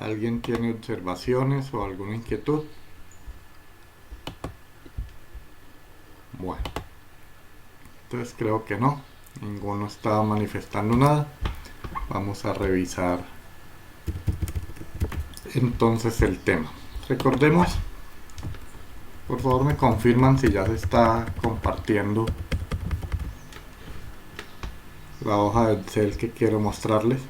¿Alguien tiene observaciones o alguna inquietud? Bueno, entonces creo que no. Ninguno está manifestando nada. Vamos a revisar entonces el tema. Recordemos, por favor me confirman si ya se está compartiendo la hoja de Excel que quiero mostrarles.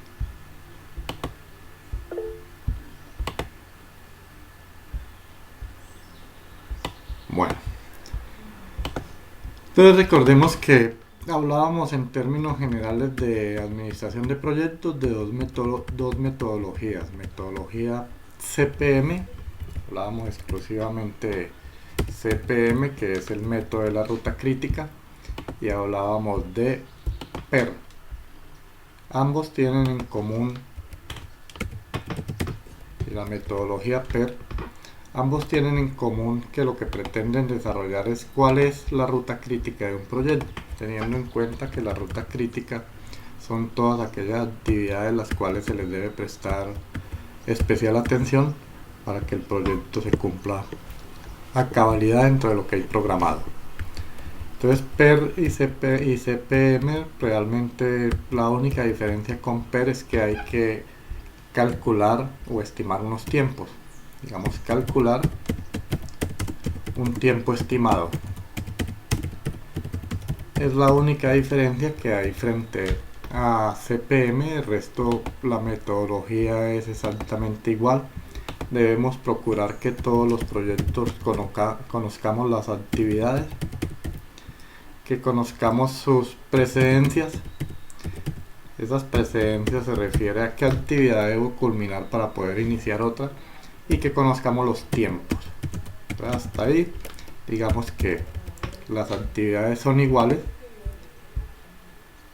Bueno, entonces recordemos que hablábamos en términos generales de administración de proyectos de dos metodologías. Metodología CPM, hablábamos exclusivamente de CPM, que es el método de la ruta crítica, y hablábamos de PER. Ambos tienen en común, y la metodología PER, ambos tienen en común que lo que pretenden desarrollar es cuál es la ruta crítica de un proyecto, teniendo en cuenta que la ruta crítica son todas aquellas actividades las cuales se les debe prestar especial atención para que el proyecto se cumpla a cabalidad dentro de lo que hay programado. Entonces PER y CPM, realmente la única diferencia con PER es que hay que calcular o estimar unos tiempos. Digamos, calcular un tiempo estimado. Es la única diferencia que hay frente a CPM. El resto, la metodología es exactamente igual. Debemos procurar que todos los proyectos conozcamos las actividades, que conozcamos sus precedencias. Esas precedencias se refiere a qué actividad debo culminar para poder iniciar otra, y que conozcamos los tiempos. Entonces, hasta ahí digamos que las actividades son iguales.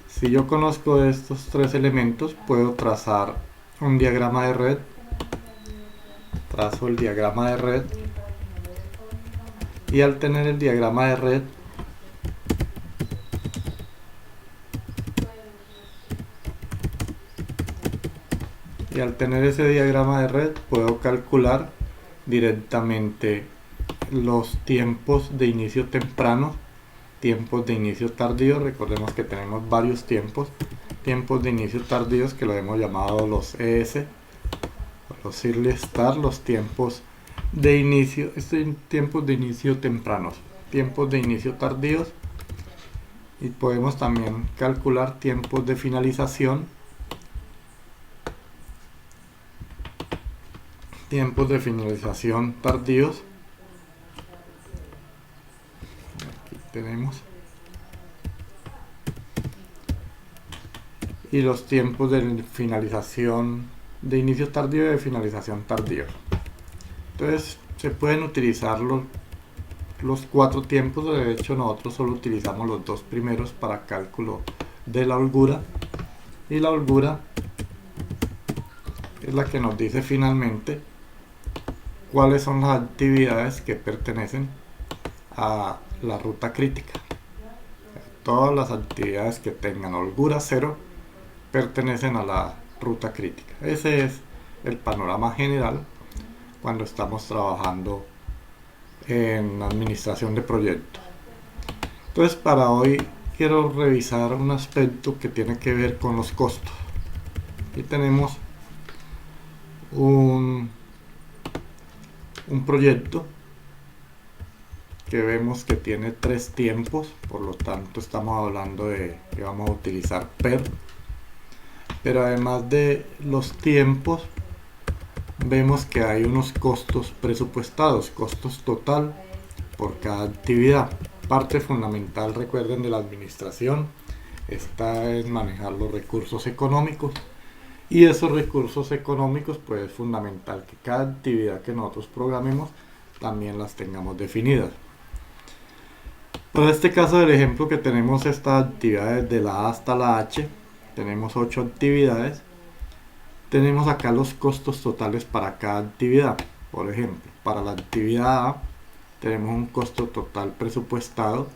Si yo conozco estos tres elementos, puedo trazar un diagrama de red. Trazo el diagrama de red, y al tener el diagrama de red, ese diagrama de red, puedo calcular directamente los tiempos de inicio temprano, tiempos de inicio tardío. Recordemos que tenemos varios tiempos de inicio tardíos que lo hemos llamado los ES, los Early Start, los tiempos de inicio, tiempos de inicio tempranos, tiempos de inicio tardíos, y podemos también calcular tiempos de finalización, tardíos. Aquí tenemos, y los tiempos de finalización, de inicio tardío y de finalización tardío. Entonces se pueden utilizar los cuatro tiempos. De hecho, nosotros solo utilizamos los dos primeros para cálculo de la holgura, y la holgura es la que nos dice finalmente cuáles son las actividades que pertenecen a la ruta crítica. Todas las actividades que tengan holgura 0 pertenecen a la ruta crítica. Ese es el panorama general cuando estamos trabajando en administración de proyectos. Entonces, para hoy quiero revisar un aspecto que tiene que ver con los costos. Aquí tenemos un proyecto que vemos que tiene 3 tiempos, por lo tanto estamos hablando de que vamos a utilizar PER. Pero además de los tiempos, vemos que hay unos costos presupuestados, costos total por cada actividad. Parte fundamental, recuerden, de la administración está en manejar los recursos económicos, y esos recursos económicos, pues es fundamental que cada actividad que nosotros programemos también las tengamos definidas. Para este caso del ejemplo que tenemos estas actividades de la A hasta la H, tenemos 8 actividades. Tenemos acá los costos totales para cada actividad. Por ejemplo, para la actividad A tenemos un costo total presupuestado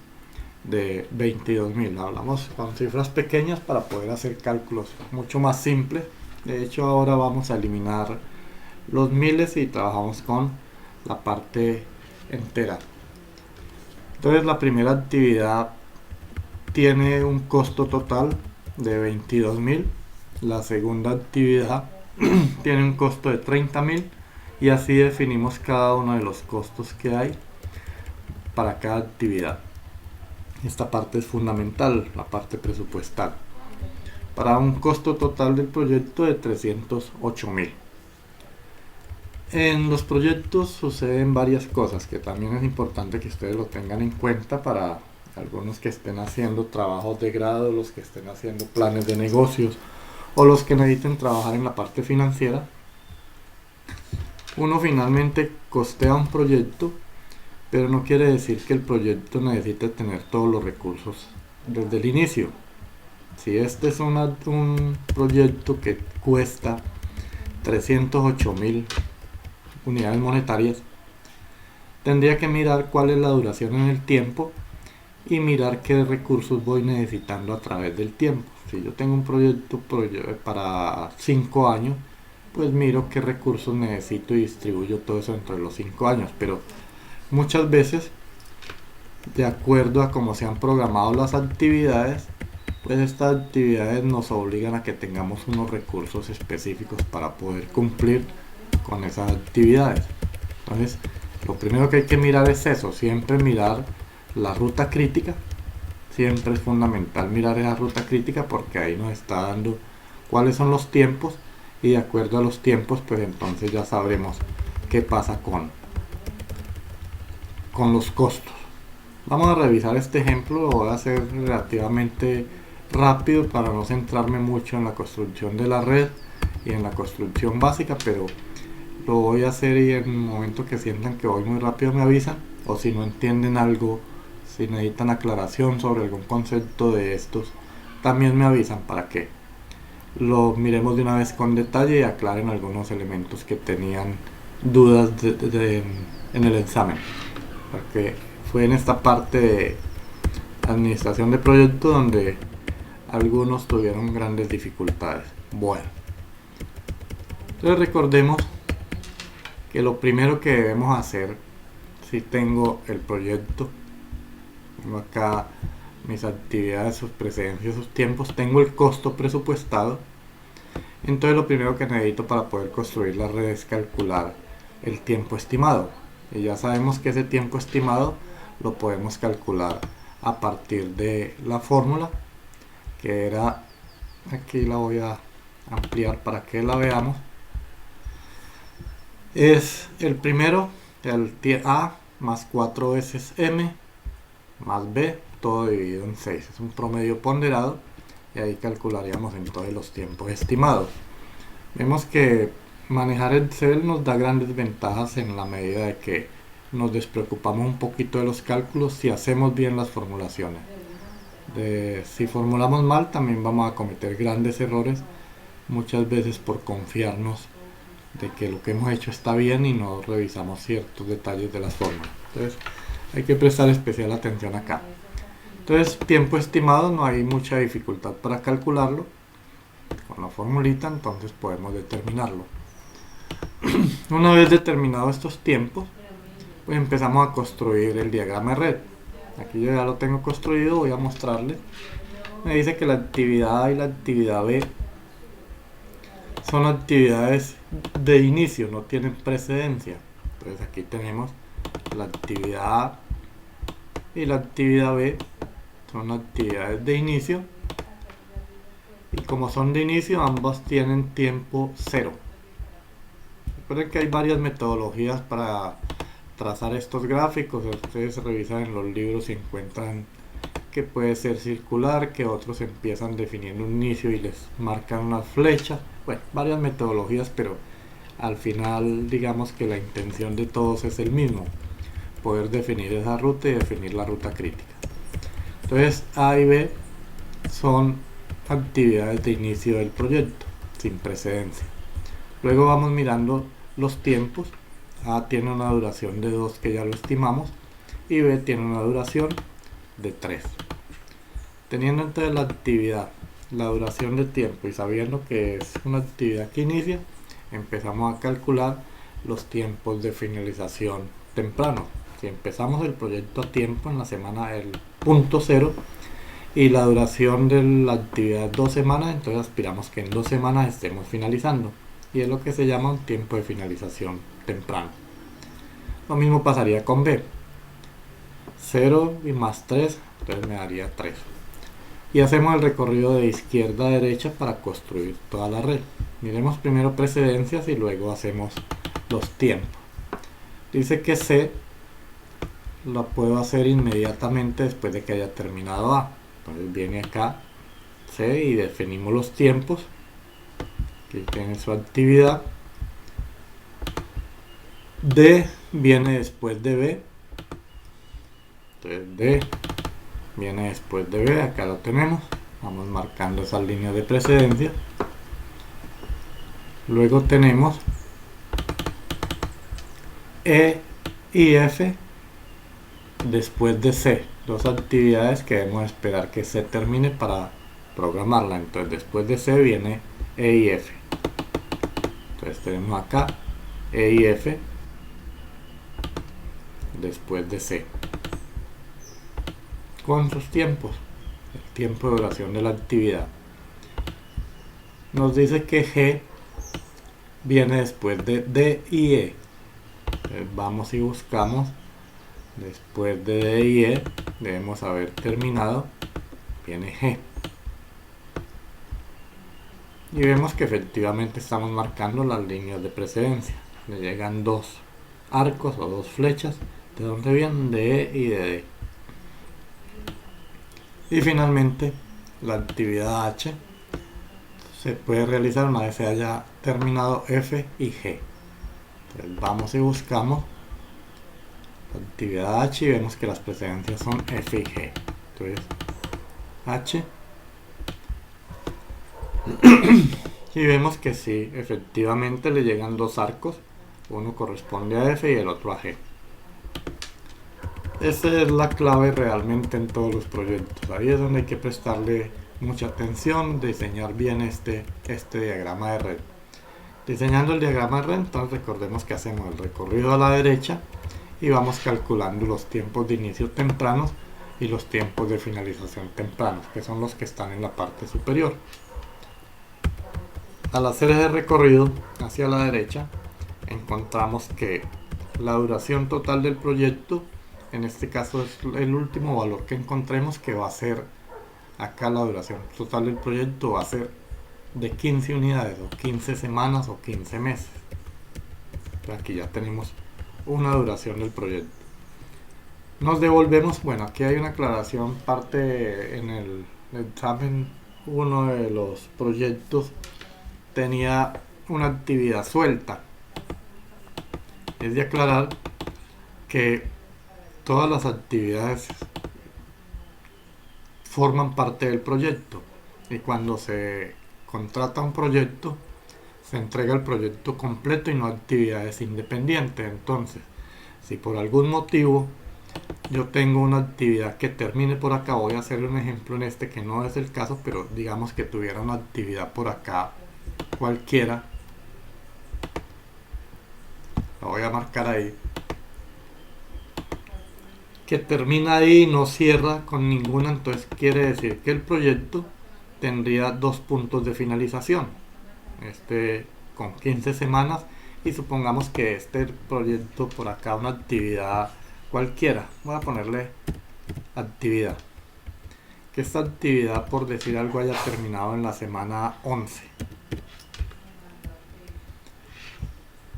de 22.000. Hablamos con cifras pequeñas para poder hacer cálculos mucho más simples. De hecho, ahora vamos a eliminar los miles y trabajamos con la parte entera. Entonces la primera actividad tiene un costo total de 22.000, la segunda actividad tiene un costo de 30.000 y así definimos cada uno de los costos que hay para cada actividad. Esta parte es fundamental, la parte presupuestal, para un costo total del proyecto de 308.000. En los proyectos suceden varias cosas que también es importante que ustedes lo tengan en cuenta para algunos que estén haciendo trabajos de grado, los que estén haciendo planes de negocios o los que necesiten trabajar en la parte financiera. Uno finalmente costea un proyecto, pero no quiere decir que el proyecto necesite tener todos los recursos desde el inicio. Si este es un proyecto que cuesta 308.000 unidades monetarias, tendría que mirar cuál es la duración en el tiempo y mirar qué recursos voy necesitando a través del tiempo. Si yo tengo un proyecto para 5 años, pues miro qué recursos necesito y distribuyo todo eso dentro de los 5 años. Pero muchas veces, de acuerdo a cómo se han programado las actividades, pues estas actividades nos obligan a que tengamos unos recursos específicos para poder cumplir con esas actividades. Entonces, lo primero que hay que mirar es eso, siempre mirar la ruta crítica. Siempre es fundamental mirar esa ruta crítica porque ahí nos está dando cuáles son los tiempos y de acuerdo a los tiempos pues entonces ya sabremos qué pasa con los costos. Vamos a revisar este ejemplo, lo voy a hacer relativamente rápido para no centrarme mucho en la construcción de la red y en la construcción básica, pero lo voy a hacer y en el momento que sientan que voy muy rápido me avisan, o si no entienden algo, si necesitan aclaración sobre algún concepto de estos, también me avisan para que lo miremos de una vez con detalle y aclaren algunos elementos que tenían dudas en el examen, porque fue en esta parte de administración de proyectos donde algunos tuvieron grandes dificultades. Bueno, entonces recordemos que lo primero que debemos hacer, si tengo el proyecto, tengo acá mis actividades, sus precedencias, sus tiempos, tengo el costo presupuestado, entonces lo primero que necesito para poder construir la red es calcular el tiempo estimado. Y ya sabemos que ese tiempo estimado lo podemos calcular a partir de la fórmula que era, aquí la voy a ampliar para que la veamos, es el primero, el A más 4 veces M más B, todo dividido en 6, es un promedio ponderado y ahí calcularíamos entonces los tiempos estimados. Vemos que manejar Excel nos da grandes ventajas en la medida de que nos despreocupamos un poquito de los cálculos si hacemos bien las formulaciones. Si formulamos mal también vamos a cometer grandes errores, muchas veces por confiarnos de que lo que hemos hecho está bien y no revisamos ciertos detalles de las fórmulas. Entonces hay que prestar especial atención acá. Entonces, tiempo estimado, no hay mucha dificultad para calcularlo. Con la formulita entonces podemos determinarlo. Una vez determinados estos tiempos, pues empezamos a construir el diagrama de red. Aquí yo ya lo tengo construido, voy a mostrarles. Me dice que la actividad A y la actividad B son actividades de inicio, no tienen precedencia. Entonces aquí tenemos la actividad A y la actividad B, son actividades de inicio. Y como son de inicio, ambas tienen tiempo cero. Recuerden que hay varias metodologías para trazar estos gráficos. Ustedes revisan en los libros y encuentran que puede ser circular, que otros empiezan definiendo un inicio y les marcan una flecha. Bueno, varias metodologías, pero al final digamos que la intención de todos es el mismo, poder definir esa ruta y definir la ruta crítica. Entonces A y B son actividades de inicio del proyecto sin precedencia. Luego vamos mirando los tiempos. A tiene una duración de 2 que ya lo estimamos y B tiene una duración de 3. Teniendo entonces la actividad, la duración de tiempo y sabiendo que es una actividad que inicia, empezamos a calcular los tiempos de finalización temprano. Si empezamos el proyecto a tiempo en la semana del punto cero y la duración de la actividad es 2 semanas, entonces aspiramos que en 2 semanas estemos finalizando, y es lo que se llama un tiempo de finalización temprano. Lo mismo pasaría con B, 0 y más 3, entonces me daría 3. Y hacemos el recorrido de izquierda a derecha para construir toda la red. Miremos primero precedencias y luego hacemos los tiempos. Dice que C lo puedo hacer inmediatamente después de que haya terminado A. Entonces viene acá C y definimos los tiempos. Aquí tiene su actividad. D viene después de B. Entonces D viene después de B, acá lo tenemos. Vamos marcando esas líneas de precedencia. Luego tenemos E y F después de C, dos actividades que debemos esperar que C termine para programarla. Entonces después de C viene E y F. Entonces tenemos acá E y F después de C con sus tiempos, el tiempo de duración de la actividad. Nos dice que G viene después de D y E. Entonces vamos y buscamos después de D y E, debemos haber terminado, viene G. Y vemos que efectivamente estamos marcando las líneas de precedencia. Le llegan dos arcos o dos flechas, de donde vienen de E y de D. Y finalmente la actividad H se puede realizar una vez se haya terminado F y G. Entonces vamos y buscamos la actividad H y vemos que las precedencias son F y G. Entonces H y vemos que sí, efectivamente le llegan dos arcos, uno corresponde a F y el otro a G. Esa es la clave realmente en todos los proyectos. Ahí es donde hay que prestarle mucha atención, diseñar bien este diagrama de red. Diseñando el diagrama de red, entonces recordemos que hacemos el recorrido a la derecha y vamos calculando los tiempos de inicio tempranos y los tiempos de finalización tempranos, que son los que están en la parte superior. Al hacer ese recorrido hacia la derecha, encontramos que la duración total del proyecto, en este caso es el último valor que encontremos, que va a ser acá la duración total del proyecto va a ser de 15 unidades o 15 semanas o 15 meses. Entonces aquí ya tenemos una duración del proyecto. Nos devolvemos, bueno, aquí hay una aclaración, parte en el examen, uno de los proyectos tenía una actividad suelta. Es de aclarar que todas las actividades forman parte del proyecto y cuando se contrata un proyecto se entrega el proyecto completo y no actividades independientes. Entonces, si por algún motivo yo tengo una actividad que termine por acá, voy a hacer un ejemplo en este que no es el caso, pero digamos que tuviera una actividad por acá cualquiera, la voy a marcar ahí, que termina ahí y no cierra con ninguna, entonces quiere decir que el proyecto tendría dos puntos de finalización, con 15 semanas, y supongamos que este proyecto por acá, una actividad cualquiera, voy a ponerle actividad, que esta actividad, por decir algo, haya terminado en la semana 11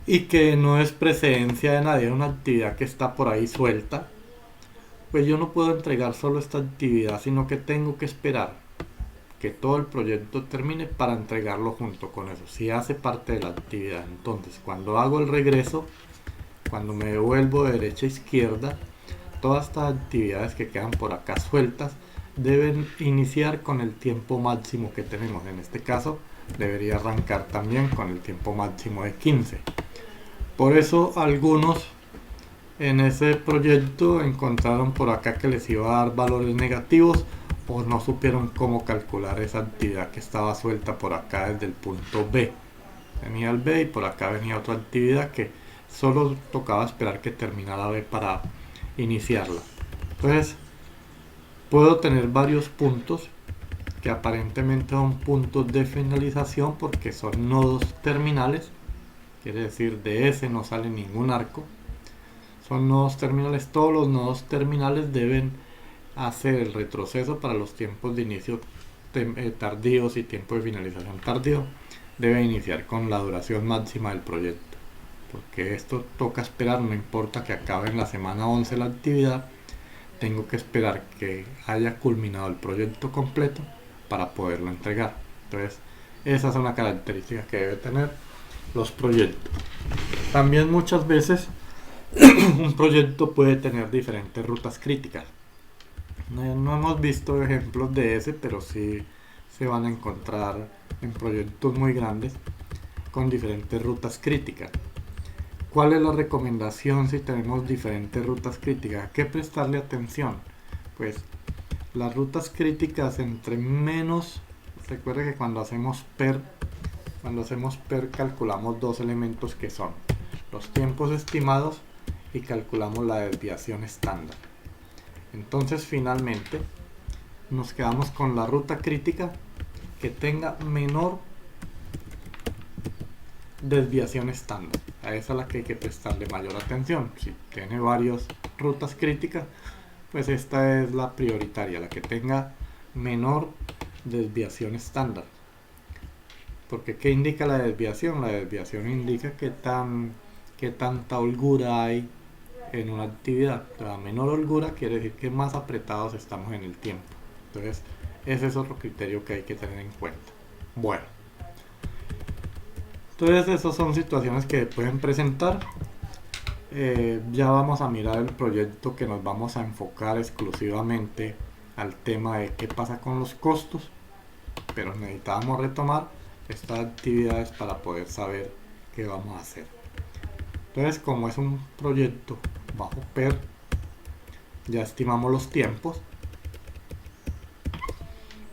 y que no es precedencia de nadie, una actividad que está por ahí suelta, pues yo no puedo entregar solo esta actividad, sino que tengo que esperar que todo el proyecto termine para entregarlo junto con eso, si hace parte de la actividad. Entonces, cuando hago el regreso, cuando me devuelvo de derecha a izquierda, todas estas actividades que quedan por acá sueltas deben iniciar con el tiempo máximo que tenemos. En este caso, debería arrancar también con el tiempo máximo de 15. Por eso algunos en ese proyecto encontraron por acá que les iba a dar valores negativos o no supieron cómo calcular esa actividad que estaba suelta por acá desde el punto B. Venía el B y por acá venía otra actividad que solo tocaba esperar que terminara B para iniciarla. Entonces puedo tener varios puntos que aparentemente son puntos de finalización porque son nodos terminales, quiere decir de ese no sale ningún arco. Son nodos terminales, todos los nodos terminales deben hacer el retroceso para los tiempos de inicio tardíos y tiempo de finalización tardío. Debe iniciar con la duración máxima del proyecto, porque esto toca esperar, no importa que acabe en la semana 11 la actividad, tengo que esperar que haya culminado el proyecto completo para poderlo entregar. Entonces, esa es una característica que debe tener los proyectos. También muchas veces un proyecto puede tener diferentes rutas críticas. No hemos visto ejemplos de ese, pero sí se van a encontrar en proyectos muy grandes con diferentes rutas críticas. ¿Cuál es la recomendación si tenemos diferentes rutas críticas? ¿A qué prestarle atención? Pues las rutas críticas entre menos, recuerde que cuando hacemos PER calculamos dos elementos que son los tiempos estimados y calculamos la desviación estándar. Entonces finalmente nos quedamos con la ruta crítica que tenga menor desviación estándar. A esa es la que hay que prestarle mayor atención. Si tiene varias rutas críticas, pues esta es la prioritaria, la que tenga menor desviación estándar. Porque ¿qué indica la desviación? La desviación indica qué tanta holgura hay en una actividad. La menor holgura quiere decir que más apretados estamos en el tiempo. Entonces ese es otro criterio que hay que tener en cuenta. Bueno, entonces esas son situaciones que pueden presentar. Ya vamos a mirar el proyecto que nos vamos a enfocar exclusivamente al tema de qué pasa con los costos, pero necesitábamos retomar estas actividades para poder saber qué vamos a hacer. Entonces, como es un proyecto bajo PER, ya estimamos los tiempos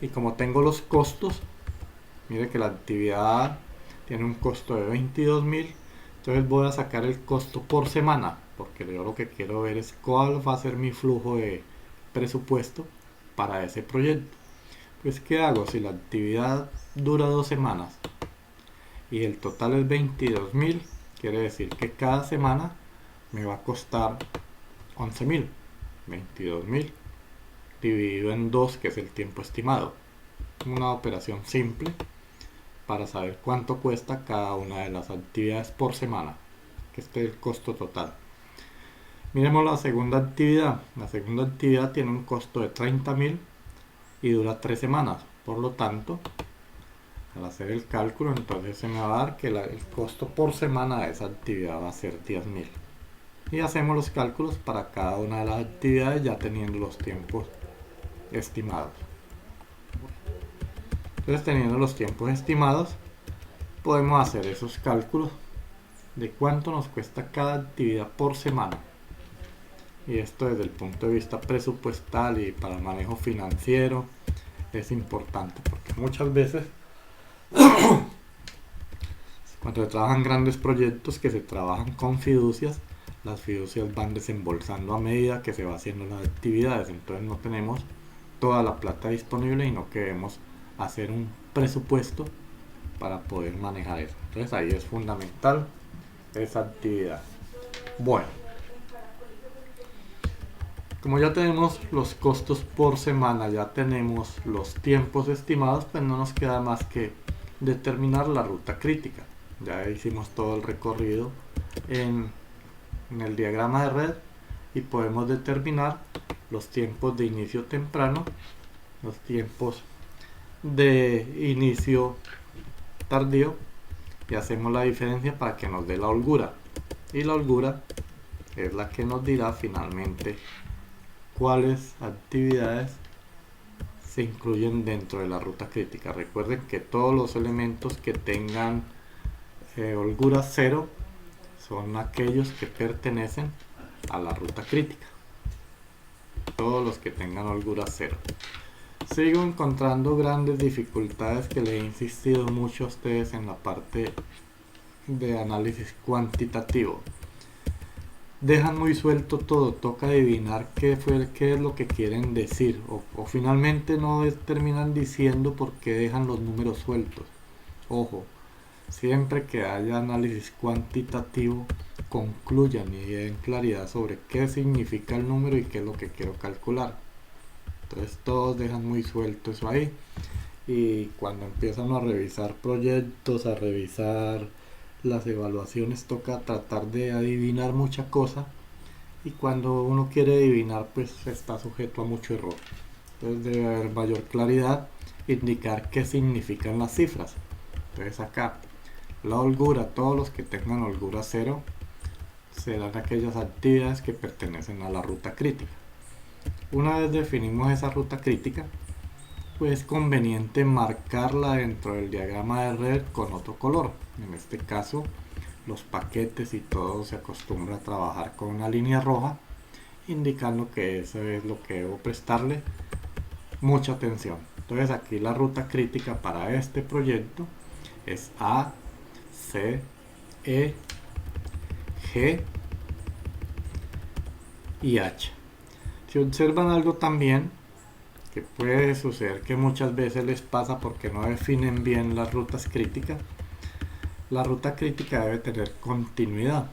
y como tengo los costos, mire que la actividad tiene un costo de 22.000. Entonces voy a sacar el costo por semana, porque yo lo que quiero ver es cuál va a ser mi flujo de presupuesto para ese proyecto. Pues ¿qué hago? Si la actividad dura 2 semanas y el total es 22.000, quiere decir que cada semana me va a costar 11.000. 22.000 dividido en 2, que es el tiempo estimado. Una operación simple para saber cuánto cuesta cada una de las actividades por semana, que este es el costo total. Miremos la segunda actividad. La segunda actividad tiene un costo de 30.000 y dura 3 semanas. Por lo tanto, al hacer el cálculo, entonces se me va a dar que el costo por semana de esa actividad va a ser 10.000. Y hacemos los cálculos para cada una de las actividades ya teniendo los tiempos estimados. Entonces, teniendo los tiempos estimados, podemos hacer esos cálculos de cuánto nos cuesta cada actividad por semana. Y esto desde el punto de vista presupuestal y para manejo financiero es importante, porque muchas veces cuando se trabajan grandes proyectos que se trabajan con fiducias, las fiducias van desembolsando a medida que se va haciendo las actividades. Entonces no tenemos toda la plata disponible y no queremos hacer un presupuesto para poder manejar eso. Entonces ahí es fundamental esa actividad. Bueno, como ya tenemos los costos por semana, ya tenemos los tiempos estimados, pues no nos queda más que determinar la ruta crítica. Ya hicimos todo el recorrido en el diagrama de red y podemos determinar los tiempos de inicio temprano, los tiempos de inicio tardío, y hacemos la diferencia para que nos dé la holgura, y la holgura es la que nos dirá finalmente cuáles actividades se incluyen dentro de la ruta crítica. Recuerden que todos los elementos que tengan holgura 0 son aquellos que pertenecen a la ruta crítica. Todos los que tengan holgura 0. Sigo encontrando grandes dificultades que le he insistido mucho a ustedes en la parte de análisis cuantitativo. Dejan muy suelto todo, toca adivinar qué es lo que quieren decir, o finalmente no terminan diciendo por qué dejan los números sueltos. Ojo, siempre que haya análisis cuantitativo, concluyan y den claridad sobre qué significa el número y qué es lo que quiero calcular. Entonces todos dejan muy suelto eso ahí, y cuando empiezan a revisar proyectos, a revisar las evaluaciones, toca tratar de adivinar mucha cosa, y cuando uno quiere adivinar pues está sujeto a mucho error. Entonces debe haber mayor claridad, indicar qué significan las cifras. Entonces acá la holgura, todos los que tengan holgura 0 serán aquellas actividades que pertenecen a la ruta crítica. Una vez definimos esa ruta crítica, pues es conveniente marcarla dentro del diagrama de red con otro color. En este caso, los paquetes y todo se acostumbra a trabajar con una línea roja, indicando que eso es lo que debo prestarle mucha atención. Entonces aquí la ruta crítica para este proyecto es A, C, E, G y H. Si observan algo también, que puede suceder que muchas veces les pasa porque no definen bien las rutas críticas, la ruta crítica debe tener continuidad.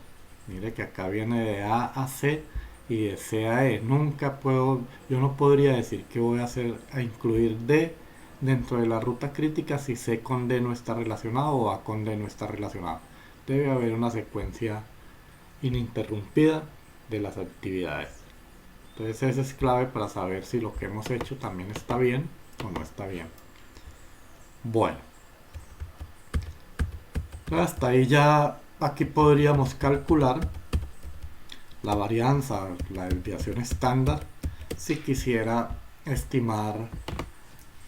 Mire que acá viene de A a C y de C a E. Yo no podría decir que voy a incluir D dentro de la ruta crítica si C con D no está relacionado o A con D no está relacionado. Debe haber una secuencia ininterrumpida de las actividades. Entonces eso es clave para saber si lo que hemos hecho también está bien o no está bien. Bueno, hasta ahí ya aquí podríamos calcular la varianza, la desviación estándar, si quisiera estimar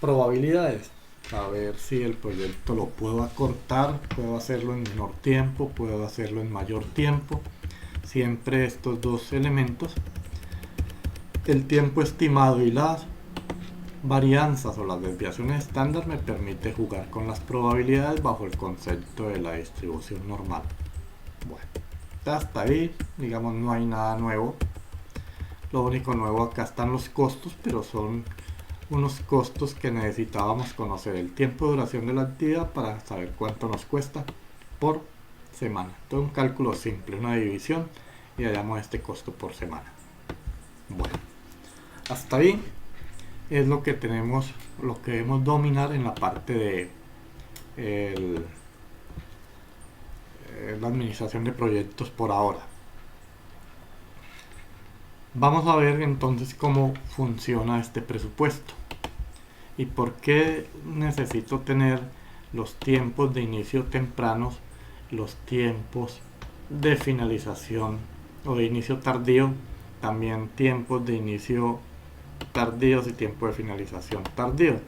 probabilidades, a ver si el proyecto lo puedo acortar, puedo hacerlo en menor tiempo, puedo hacerlo en mayor tiempo. Siempre estos dos elementos, el tiempo estimado y las varianzas o las desviaciones estándar, me permite jugar con las probabilidades bajo el concepto de la distribución normal. Bueno, hasta ahí, digamos, no hay nada nuevo. Lo único nuevo acá están los costos, pero son unos costos que necesitábamos conocer el tiempo de duración de la actividad para saber cuánto nos cuesta por semana. Entonces un cálculo simple, una división, y hallamos este costo por semana. Bueno, hasta ahí es lo que tenemos, lo que debemos dominar en la parte de la administración de proyectos por ahora. Vamos a ver entonces cómo funciona este presupuesto y por qué necesito tener los tiempos de inicio tempranos, los tiempos de finalización o de inicio tardío, también tiempos de inicio tardíos y tiempo de finalización tardío.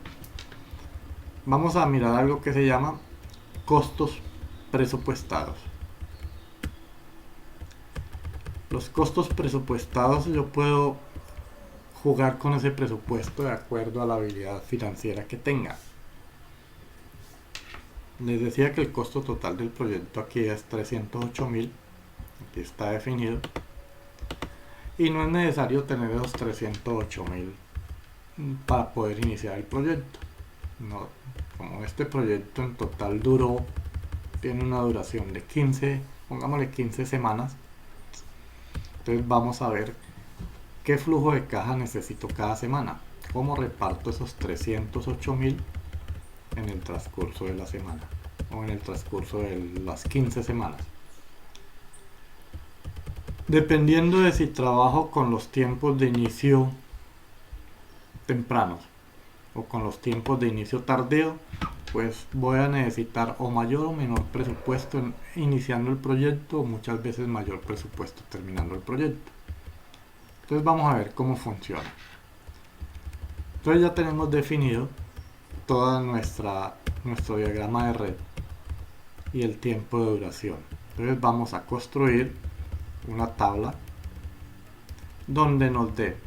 Vamos a mirar algo que se llama costos presupuestados. Los costos presupuestados, yo puedo jugar con ese presupuesto de acuerdo a la habilidad financiera que tenga. Les decía que el costo total del proyecto aquí es 308.000, aquí está definido, y no es necesario tener esos 308.000 para poder iniciar el proyecto. No, como este proyecto en total tiene una duración de 15, pongámosle 15 semanas, entonces vamos a ver qué flujo de caja necesito cada semana, cómo reparto esos 308.000 en el transcurso de la semana o en el transcurso de las 15 semanas. Dependiendo de si trabajo con los tiempos de inicio tempranos o con los tiempos de inicio tardío, pues voy a necesitar o mayor o menor presupuesto iniciando el proyecto, o muchas veces mayor presupuesto terminando el proyecto. Entonces vamos a ver cómo funciona. Entonces ya tenemos definido toda nuestro diagrama de red y el tiempo de duración. Entonces vamos a construir una tabla donde nos dé,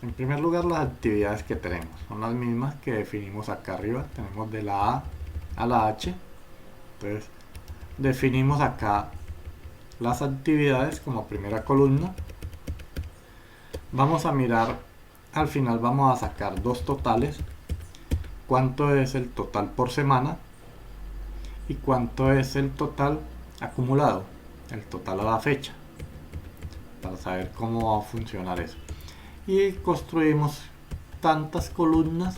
en primer lugar, las actividades que tenemos. Son las mismas que definimos acá arriba. Tenemos de la A a la H. Entonces definimos acá las actividades como primera columna. Vamos a mirar, al final vamos a sacar dos totales, cuánto es el total por semana y cuánto es el total acumulado, el total a la fecha, para saber cómo va a funcionar eso. Y construimos tantas columnas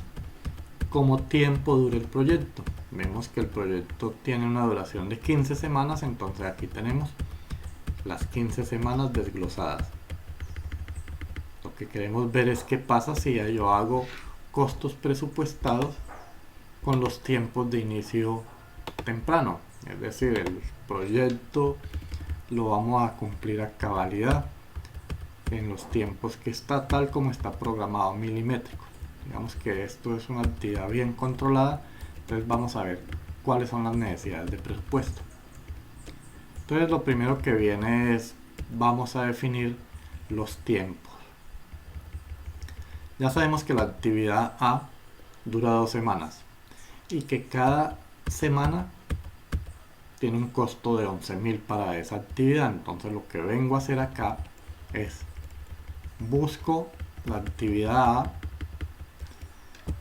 como tiempo dure el proyecto. Vemos que el proyecto tiene una duración de 15 semanas, entonces aquí tenemos las 15 semanas desglosadas. Lo que queremos ver es qué pasa si yo hago costos presupuestados con los tiempos de inicio temprano, es decir, el proyecto lo vamos a cumplir a cabalidad en los tiempos que está tal como está programado milimétrico. Digamos que esto es una actividad bien controlada, entonces vamos a ver cuáles son las necesidades de presupuesto. Entonces lo primero que viene es, vamos a definir los tiempos. Ya sabemos que la actividad A dura 2 semanas y que cada semana tiene un costo de 11.000 para esa actividad. Entonces lo que vengo a hacer acá es busco la actividad A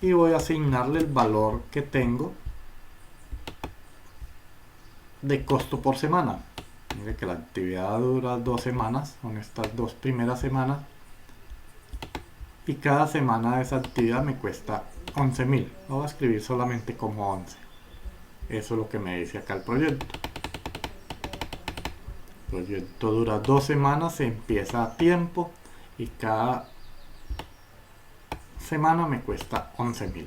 y voy a asignarle el valor que tengo de costo por semana. Mire que la actividad dura 2 semanas, son estas 2 primeras semanas, y cada semana de esa actividad me cuesta 11.000. Lo voy a escribir solamente como 11. Eso es lo que me dice acá el proyecto. El proyecto dura 2 semanas, se empieza a tiempo y cada semana me cuesta 11.000.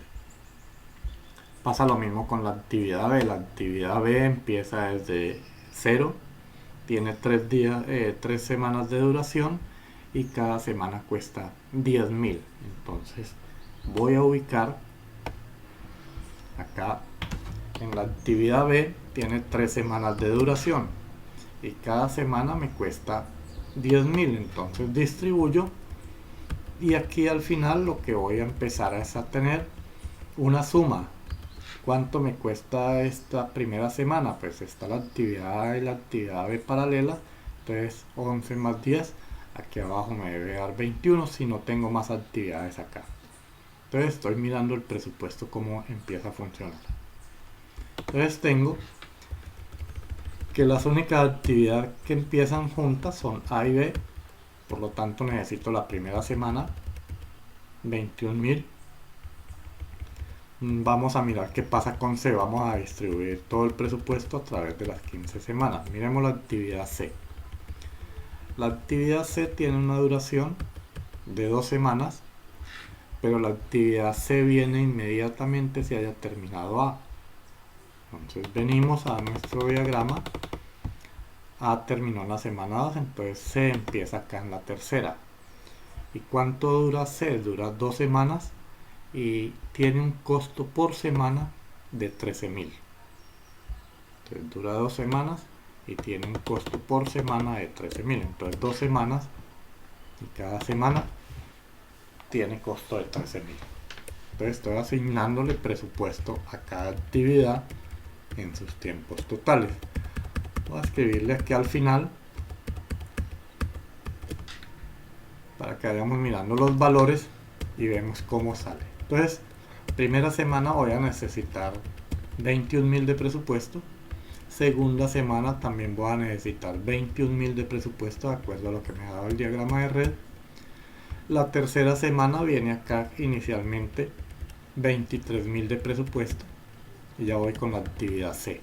Pasa lo mismo con la actividad B. La actividad B empieza desde 0, tiene 3 semanas de duración y cada semana cuesta 10.000. Entonces voy a ubicar acá en la actividad B, tiene 3 semanas de duración y cada semana me cuesta 10.000. Entonces distribuyo y aquí al final lo que voy a empezar es a tener una suma. ¿Cuánto me cuesta esta primera semana? Pues está la actividad A y la actividad B paralela, entonces 11 más 10, aquí abajo me debe dar 21 si no tengo más actividades acá. Entonces estoy mirando el presupuesto cómo empieza a funcionar. Entonces tengo que las únicas actividades que empiezan juntas son A y B, por lo tanto necesito la primera semana 21.000. Vamos a mirar qué pasa con C. Vamos a distribuir todo el presupuesto a través de las 15 semanas. Miremos la actividad C. La actividad C tiene una duración de 2 semanas, pero la actividad C viene inmediatamente si haya terminado A. Entonces venimos a nuestro diagrama. A terminó en la semana 2, entonces C empieza acá en la tercera. ¿Y cuánto dura C? Dura 2 semanas y tiene un costo por semana de 13.000. Entonces dura 2 semanas y tiene un costo por semana de 13.000. Entonces 2 semanas y cada semana tiene costo de 13.000. Entonces estoy asignándole presupuesto a cada actividad en sus tiempos totales. Voy a escribirle aquí al final para que vayamos mirando los valores y vemos cómo sale. Entonces, primera semana voy a necesitar 21.000 de presupuesto. Segunda semana también voy a necesitar 21.000 de presupuesto de acuerdo a lo que me ha dado el diagrama de red. La tercera semana viene acá inicialmente 23.000 de presupuesto y ya voy con la actividad C.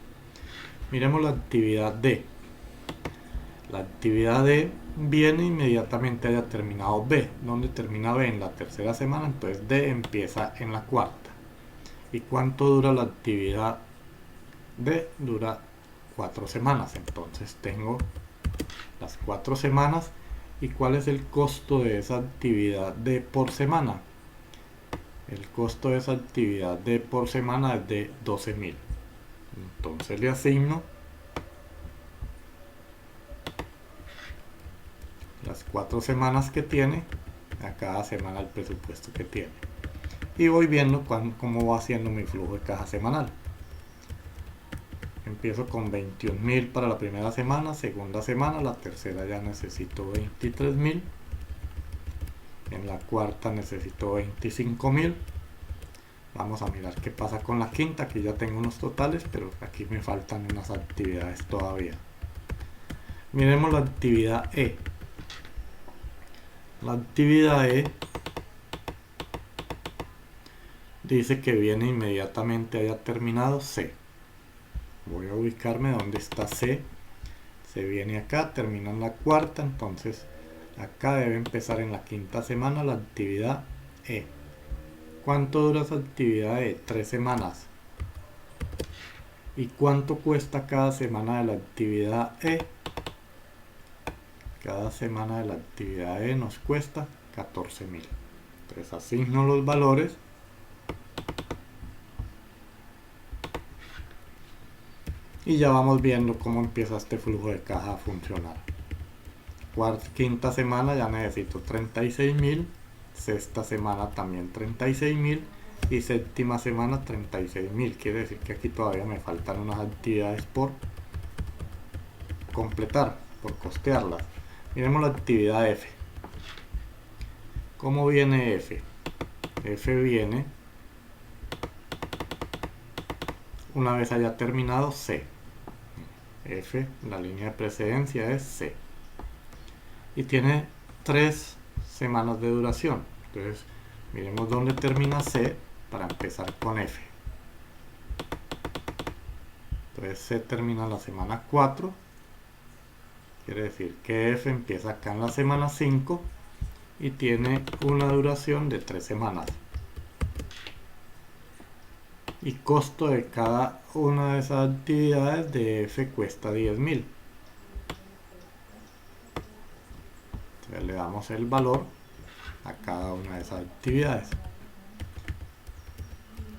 Miremos la actividad D. La actividad D viene inmediatamente haya terminado B. ¿Dónde termina B? En la tercera semana, entonces D empieza en la cuarta. ¿Y cuánto dura la actividad D? Dura 4 semanas. Entonces tengo las 4 semanas. ¿Y cuál es el costo de esa actividad D por semana? El costo de esa actividad D por semana es de 12.000. Entonces le asigno las 4 semanas que tiene a cada semana el presupuesto que tiene y voy viendo cómo va haciendo mi flujo de caja semanal. Empiezo con 21.000 para la primera semana, segunda semana, la tercera ya necesito 23.000, en la cuarta necesito 25.000. Vamos a mirar qué pasa con la quinta. Aquí ya tengo unos totales, pero aquí me faltan unas actividades todavía. Miremos la actividad E. La actividad E dice que viene inmediatamente haya terminado C. Voy a ubicarme donde está C. Se viene acá, termina en la cuarta, entonces acá debe empezar en la quinta semana la actividad E. ¿Cuánto dura esa actividad E? 3 semanas. ¿Y cuánto cuesta cada semana de la actividad E? Cada semana de la actividad E nos cuesta 14.000. Entonces asigno los valores y ya vamos viendo cómo empieza este flujo de caja a funcionar. Quinta semana ya necesito 36.000, sexta semana también 36.000 y séptima semana 36.000. Quiere decir que aquí todavía me faltan unas actividades por completar, por costearlas. Miremos la actividad F. ¿Cómo viene F? F viene una vez haya terminado C. F, la línea de precedencia es C. Y tiene 3 semanas de duración. Entonces, miremos dónde termina C para empezar con F. Entonces, C termina en la semana 4. Quiere decir que F empieza acá en la semana 5 y tiene una duración de 3 semanas. Y costo de cada una de esas actividades de F cuesta 10.000. Entonces le damos el valor a cada una de esas actividades.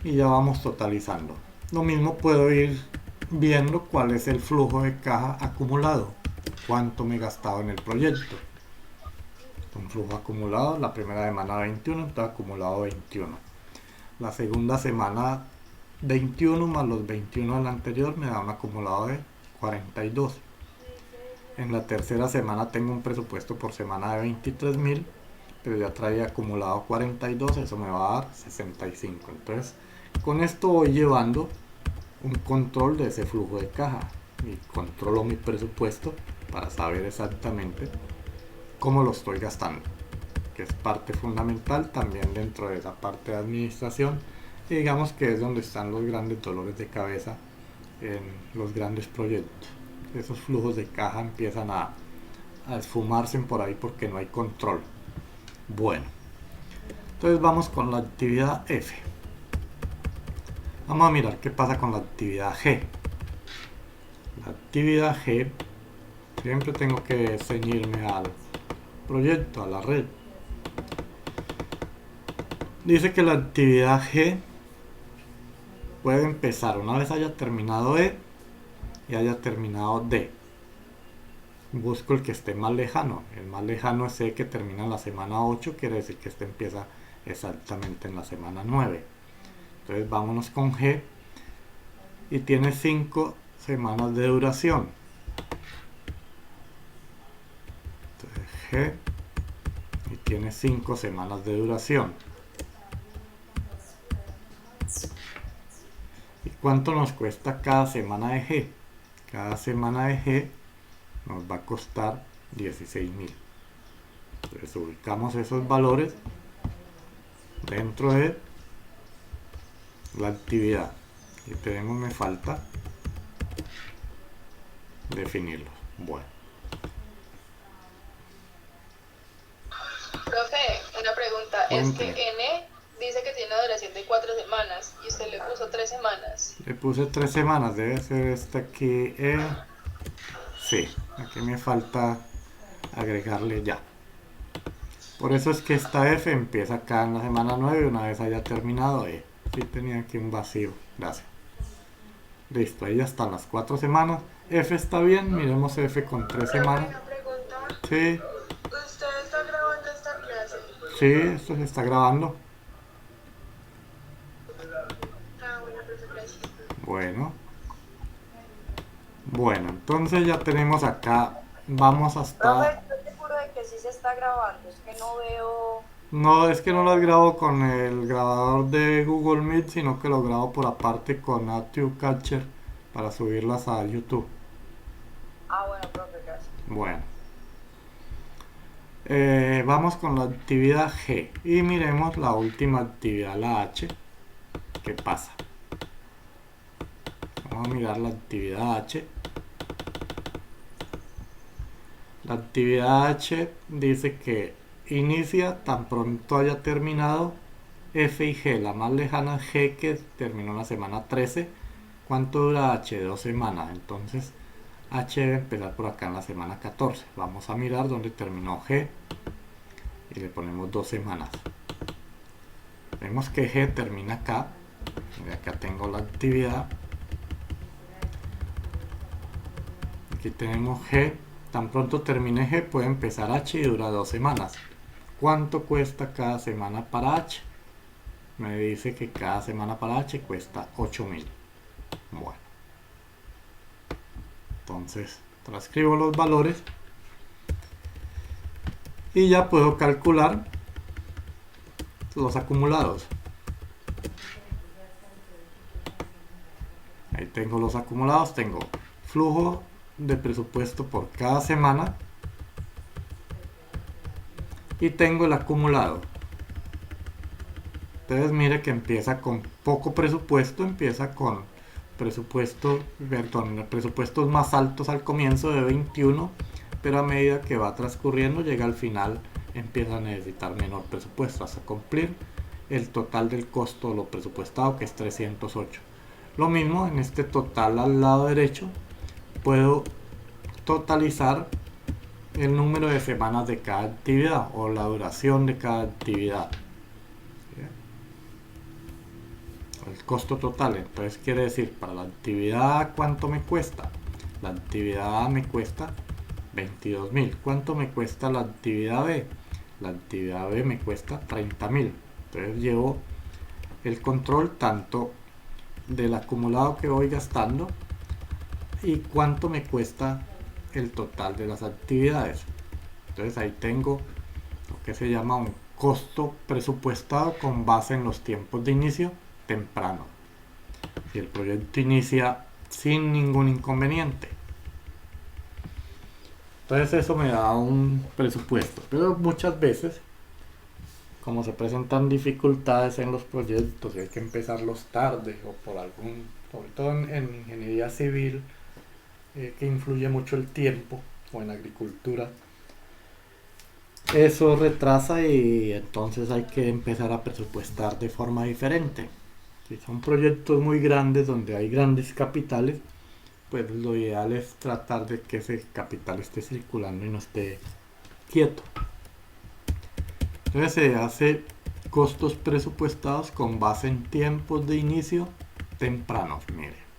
Y ya vamos totalizando. Lo mismo puedo ir viendo cuál es el flujo de caja acumulado. Cuánto me he gastado en el proyecto. Un flujo acumulado, la primera semana 21, entonces acumulado 21. La segunda semana 21 más los 21 del anterior me da un acumulado de 42. En la tercera semana tengo un presupuesto por semana de 23.000, pero ya traía acumulado 42, eso me va a dar 65. Entonces, con esto voy llevando un control de ese flujo de caja y controlo mi presupuesto para saber exactamente cómo lo estoy gastando, que es parte fundamental también dentro de esa parte de administración. Y digamos que es donde están los grandes dolores de cabeza en los grandes proyectos. Esos flujos de caja empiezan a esfumarse por ahí porque no hay control. Bueno, entonces vamos con la actividad F. Vamos a mirar qué pasa con la actividad G. La actividad G, siempre tengo que ceñirme al proyecto, a la red. Dice que la actividad G puede empezar una vez haya terminado E y haya terminado D. Busco el que esté más lejano. El más lejano es C, que termina en la semana 8, quiere decir que este empieza exactamente en la semana 9. Entonces vámonos con G y tiene 5 semanas de duración. Entonces G y tiene 5 semanas de duración. ¿Y cuánto nos cuesta cada semana de G? Cada semana de G nos va a costar 16.000. Entonces ubicamos esos valores dentro de la actividad. Y tenemos, me falta definirlos. Bueno. Profe, una pregunta. Cuénteme. Es que N dice que tiene una duración de 4 semanas y usted le puso 3 semanas. Le puse 3 semanas, debe ser esta aquí. Sí, aquí me falta agregarle ya. Por eso es que esta F empieza acá en la semana 9 una vez haya terminado E. Sí, tenía aquí un vacío. Gracias. Listo, ahí ya están las 4 semanas. F está bien, miremos F con 3 Profe, semanas. una pregunta. Sí, ¿Usted está grabando esta clase? sí, esto se está grabando. Ah, bueno, profe, gracias. Bueno, Bueno, entonces ya tenemos acá, vamos Profe, hasta... estoy seguro de que sí se está grabando. Es que no veo. No, es que no las No. grabo con el grabador de Google Meet, sino que lo grabo por aparte con Active Catcher para subirlas a YouTube. Ah, bueno, profe, gracias. Bueno, vamos con la actividad G y miremos la última actividad, la H. ¿Qué pasa? Vamos a mirar la actividad H. La actividad H dice que inicia tan pronto haya terminado F y G. La más lejana es G, que terminó en la semana 13. ¿Cuánto dura H? 2 semanas. Entonces H debe empezar por acá en la semana 14. Vamos a mirar dónde terminó G y le ponemos 2 semanas. Vemos que G termina acá. Y acá tengo la actividad. Aquí tenemos G. Tan pronto termine G puede empezar H y dura 2 semanas. ¿Cuánto cuesta cada semana para H? Me dice que cada semana para H cuesta 8.000. Bueno, entonces transcribo los valores y ya puedo calcular los acumulados. Ahí tengo los acumulados, tengo flujo de presupuesto por cada semana y tengo el acumulado. Entonces mire que empieza con poco presupuesto, empieza con presupuestos más altos al comienzo de 21, pero a medida que va transcurriendo llega al final, empieza a necesitar menor presupuesto hasta cumplir el total del costo de lo presupuestado, que es 308. Lo mismo en este total al lado derecho, puedo totalizar el número de semanas de cada actividad o la duración de cada actividad, el costo total. Entonces quiere decir, para la actividad, ¿cuánto me cuesta? La actividad A me cuesta 22.000. ¿Cuánto me cuesta la actividad B? La actividad B me cuesta 30.000. Entonces llevo el control tanto del acumulado que voy gastando y cuánto me cuesta el total de las actividades. Entonces ahí tengo lo que se llama un costo presupuestado con base en los tiempos de inicio temprano. Si el proyecto inicia sin ningún inconveniente, entonces eso me da un presupuesto. Pero muchas veces, como se presentan dificultades en los proyectos y hay que empezarlos tarde o por algún, sobre todo en ingeniería civil, que influye mucho el tiempo, o en agricultura, eso retrasa y entonces hay que empezar a presupuestar de forma diferente. Si son proyectos muy grandes donde hay grandes capitales, pues lo ideal es tratar de que ese capital esté circulando y no esté quieto. Entonces se hace costos presupuestados con base en tiempos de inicio tempranos. Mire,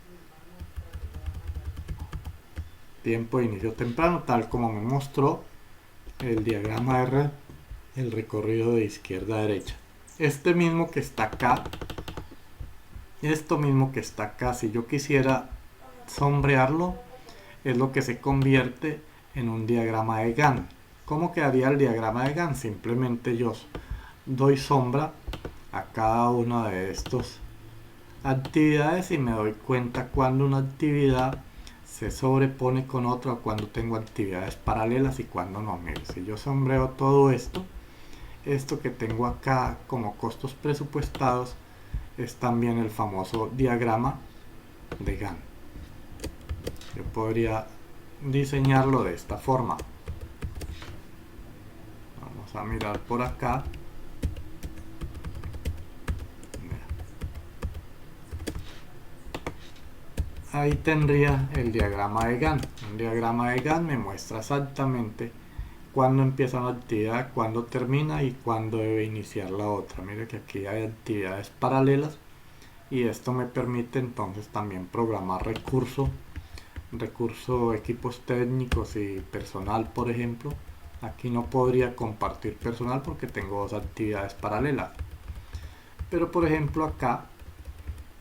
tiempo de inicio temprano, tal como me mostró el diagrama de red, el recorrido de izquierda a derecha. Este mismo que está acá, esto mismo que está acá, si yo quisiera sombrearlo, es lo que se convierte en un diagrama de Gantt. ¿Cómo quedaría el diagrama de Gantt? Simplemente yo doy sombra a cada una de estas actividades y me doy cuenta cuando una actividad se sobrepone con otra, o cuando tengo actividades paralelas y cuando no. Mire, si yo sombreo todo esto, esto que tengo acá como costos presupuestados es también el famoso diagrama de Gantt. Yo podría diseñarlo de esta forma. Vamos a mirar por acá. Ahí tendría el diagrama de Gantt. Un diagrama de Gantt me muestra exactamente cuándo empieza una actividad, cuándo termina y cuándo debe iniciar la otra. Mire que aquí hay actividades paralelas y esto me permite entonces también programar recursos, equipos técnicos y personal, por ejemplo. Aquí no podría compartir personal porque tengo dos actividades paralelas. Pero por ejemplo acá,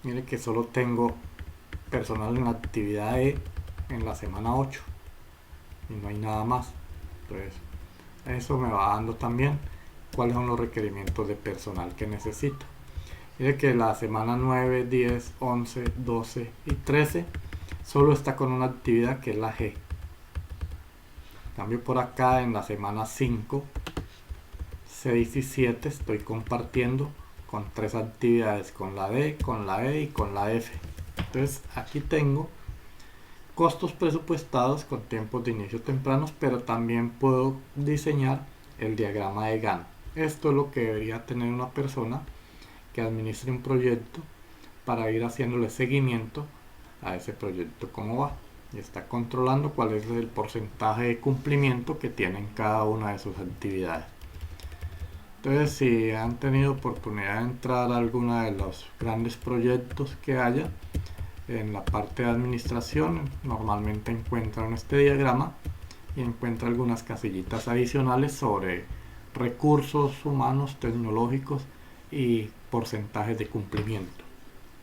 mire que solo tengo personal en la actividad E en la semana 8 y no hay nada más. Entonces eso me va dando también cuáles son los requerimientos de personal que necesito. Mire que la semana 9, 10, 11, 12 y 13 solo está con una actividad que es la G. En cambio por acá en la semana 5, 6 y 7 estoy compartiendo con 3 actividades, con la D, con la E y con la F. Entonces aquí tengo costos presupuestados con tiempos de inicio tempranos, pero también puedo diseñar el diagrama de Gantt. Esto es lo que debería tener una persona que administre un proyecto para ir haciéndole seguimiento a ese proyecto, cómo va, y está controlando cuál es el porcentaje de cumplimiento que tienen cada una de sus actividades. Entonces, si han tenido oportunidad de entrar a alguno de los grandes proyectos que haya en la parte de administración, normalmente encuentran este diagrama y encuentran algunas casillitas adicionales sobre recursos humanos, tecnológicos y porcentajes de cumplimiento,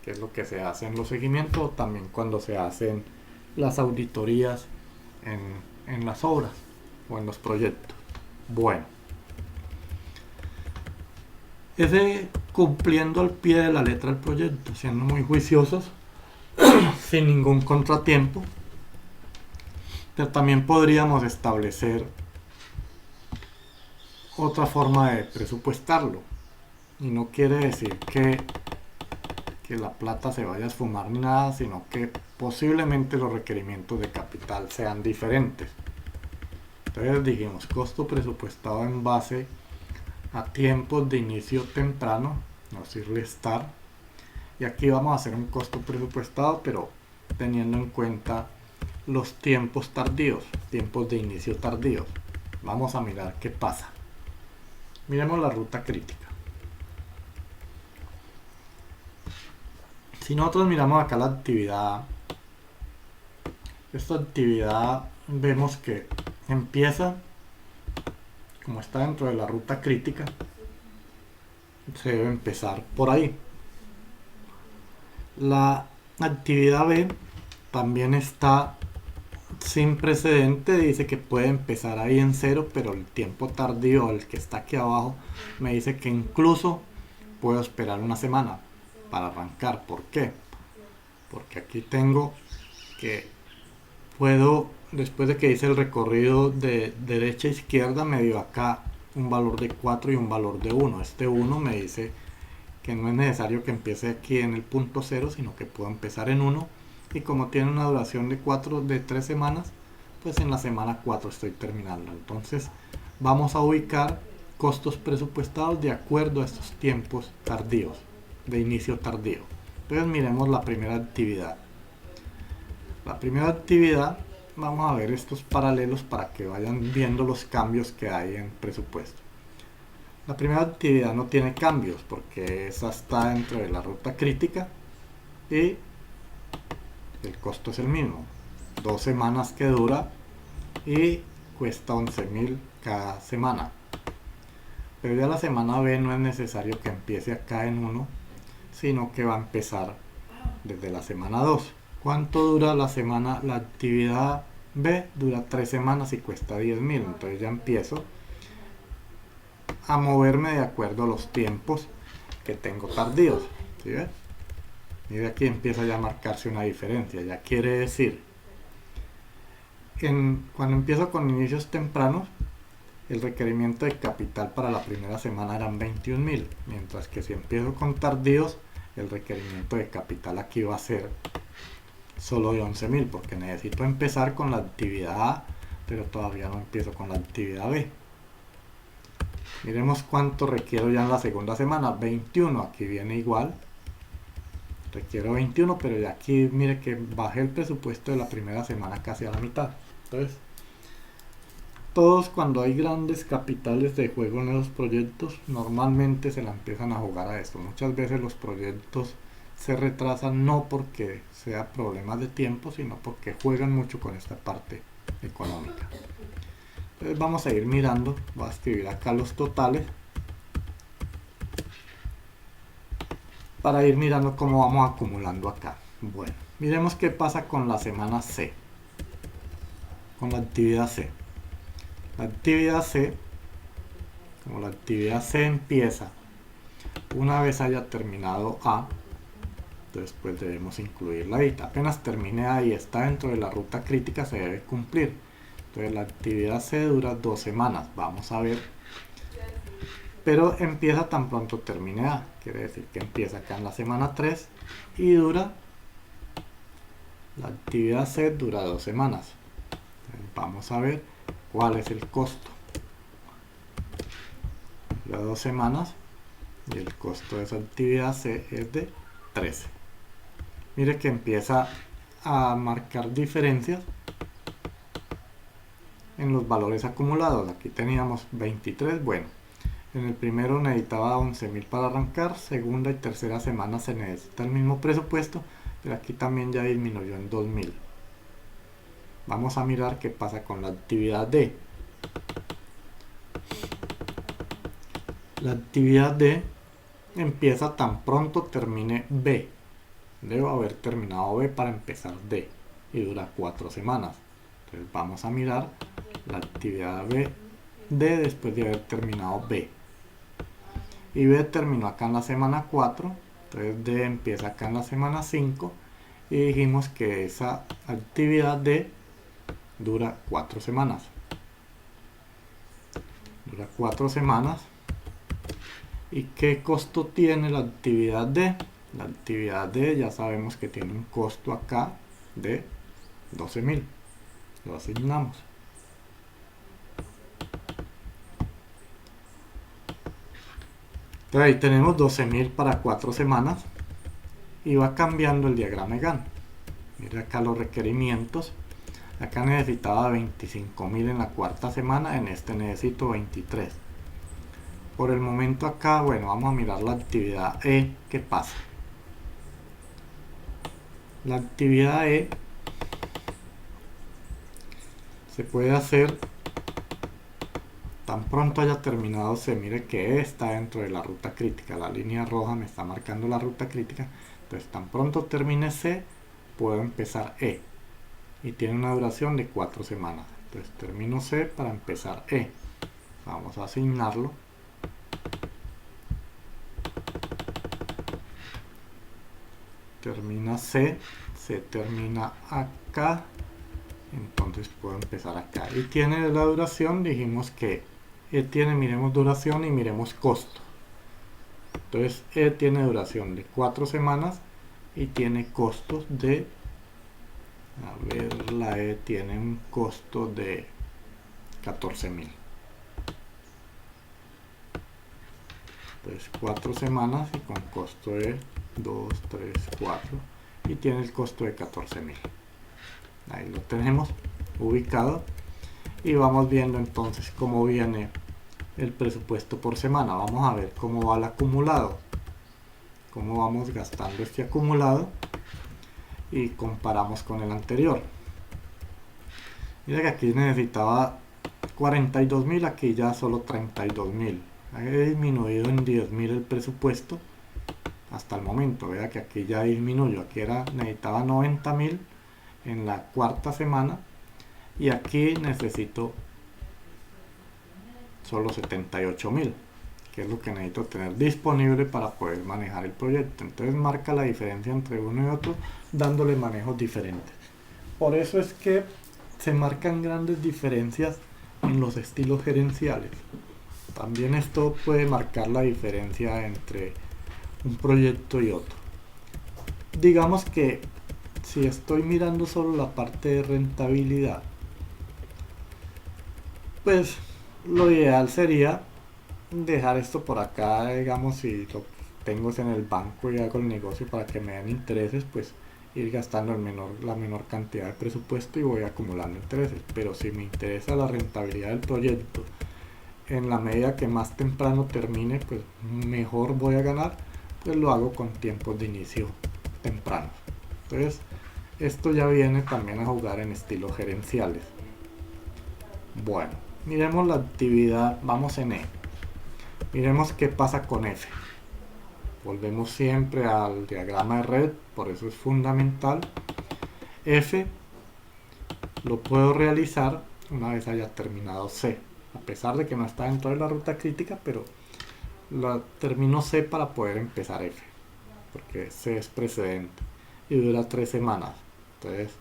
que es lo que se hace en los seguimientos o también cuando se hacen las auditorías en las obras o en los proyectos. Bueno, ese cumpliendo al pie de la letra del proyecto, siendo muy juiciosos, sin ningún contratiempo, pero también podríamos establecer otra forma de presupuestarlo, y no quiere decir que la plata se vaya a esfumar ni nada, sino que posiblemente los requerimientos de capital sean diferentes. Entonces dijimos costo presupuestado en base a tiempos de inicio temprano, no decirle estar, y aquí vamos a hacer un costo presupuestado pero teniendo en cuenta los tiempos tardíos, tiempos de inicio tardíos. Vamos a mirar qué pasa. Miremos la ruta crítica. Si nosotros miramos acá la actividad, esta actividad vemos que empieza, como está dentro de la ruta crítica, se debe empezar por ahí. La actividad B también está sin precedente, dice que puede empezar ahí en 0, pero el tiempo tardío, el que está aquí abajo, me dice que incluso puedo esperar una semana para arrancar. ¿Por qué? Porque aquí tengo que puedo, después de que hice el recorrido de derecha a izquierda, me dio acá un valor de 4 y un valor de 1. Este 1 me dice que no es necesario que empiece aquí en el punto 0, sino que puedo empezar en 1, y como tiene una duración de 3 semanas, pues en la semana 4 estoy terminando. Entonces vamos a ubicar costos presupuestados de acuerdo a estos tiempos tardíos, de inicio tardío. Entonces miremos la primera actividad. La primera actividad, vamos a ver estos paralelos para que vayan viendo los cambios que hay en presupuesto. La primera actividad no tiene cambios porque esa está dentro de la ruta crítica y el costo es el mismo. 2 semanas que dura y cuesta 11.000 cada semana. Pero ya la semana B no es necesario que empiece acá en 1, sino que va a empezar desde la semana 2. ¿Cuánto dura la semana? La actividad B dura 3 semanas y cuesta 10.000. Entonces ya empiezo a moverme de acuerdo a los tiempos que tengo tardíos. ¿Sí ves? Y de aquí empieza ya a marcarse una diferencia. Ya quiere decir, cuando empiezo con inicios tempranos, el requerimiento de capital para la primera semana eran 21.000, mientras que si empiezo con tardíos, el requerimiento de capital aquí va a ser solo de 11.000, porque necesito empezar con la actividad A, pero todavía no empiezo con la actividad B. Miremos cuánto requiero ya en la segunda semana. 21, aquí viene igual, requiero 21, pero ya aquí mire que bajé el presupuesto de la primera semana casi a la mitad. Entonces todos, cuando hay grandes capitales de juego en esos proyectos, normalmente se la empiezan a jugar a esto. Muchas veces los proyectos se retrasan no porque sea problemas de tiempo, sino porque juegan mucho con esta parte económica. Entonces vamos a ir mirando, voy a escribir acá los totales para ir mirando cómo vamos acumulando acá. Bueno, miremos qué pasa con la semana C. con la actividad C. La actividad C, como la actividad C empieza una vez haya terminado A, entonces pues debemos incluirla ahí. Apenas termine A y está dentro de la ruta crítica, se debe cumplir. Entonces la actividad C dura 2 semanas. Vamos a ver. Pero empieza tan pronto termine A. Quiere decir que empieza acá en la semana 3 y dura. La actividad C dura 2 semanas. Entonces, vamos a ver cuál es el costo. Dura 2 semanas y el costo de esa actividad C es de 13. Mire que empieza a marcar diferencias en los valores acumulados. Aquí teníamos 23. Bueno, en el primero necesitaba 11.000 para arrancar, segunda y tercera semana se necesita el mismo presupuesto, pero aquí también ya disminuyó en 2.000. Vamos a mirar qué pasa con la actividad D. La actividad D empieza tan pronto termine B. Debo haber terminado B para empezar D y dura 4 semanas. Entonces vamos a mirar la actividad B D después de haber terminado B. Y B terminó acá en la semana 4, entonces D empieza acá en la semana 5 y dijimos que esa actividad D dura 4 semanas. Dura 4 semanas. ¿Y qué costo tiene la actividad D? La actividad D ya sabemos que tiene un costo acá de 12.000. Lo asignamos. Entonces ahí tenemos 12.000 para 4 semanas y va cambiando el diagrama de Gantt. Mira acá los requerimientos. Acá necesitaba 25.000 en la cuarta semana, en este necesito 23. Por el momento acá, bueno, vamos a mirar la actividad E, ¿qué pasa? La actividad E se puede hacer tan pronto haya terminado C. Mire que E está dentro de la ruta crítica, la línea roja me está marcando la ruta crítica, entonces tan pronto termine C puedo empezar E y tiene una duración de 4 semanas. Entonces termino C para empezar E. Vamos a asignarlo. Termina C, C termina acá, entonces puedo empezar acá. Y tiene la duración, dijimos que E tiene, miremos duración y miremos costo. Entonces E tiene duración de 4 semanas y tiene costos de, a ver, la E tiene un costo de 14.000. Entonces 4 semanas y con costo de 2, 3, 4 y tiene el costo de 14.000. Ahí lo tenemos ubicado y vamos viendo entonces cómo viene el presupuesto por semana. Vamos a ver cómo va el acumulado, cómo vamos gastando este acumulado y comparamos con el anterior. Mira que aquí necesitaba 42.000, aquí ya solo 32.000. He disminuido en 10.000 el presupuesto hasta el momento. Vea que aquí ya disminuyó, aquí necesitaba 90.000 en la cuarta semana y aquí necesito solo 78.000, que es lo que necesito tener disponible para poder manejar el proyecto. Entonces marca la diferencia entre uno y otro dándole manejos diferentes. Por eso es que se marcan grandes diferencias en los estilos gerenciales. También esto puede marcar la diferencia entre un proyecto y otro. Digamos que si estoy mirando solo la parte de rentabilidad, pues lo ideal sería dejar esto por acá. Digamos, si lo tengo en el banco y hago el negocio para que me den intereses, pues ir gastando la menor cantidad de presupuesto y voy acumulando intereses. Pero si me interesa la rentabilidad del proyecto, en la medida que más temprano termine, pues mejor voy a ganar, pues lo hago con tiempos de inicio tempranos. Entonces esto ya viene también a jugar en estilos gerenciales. Bueno, miremos la actividad, vamos en E. Miremos qué pasa con F. Volvemos siempre al diagrama de red, por eso es fundamental. F, lo puedo realizar una vez haya terminado C, a pesar de que no está dentro de la ruta crítica, pero termino C para poder empezar F, porque C es precedente y dura 3 semanas. Entonces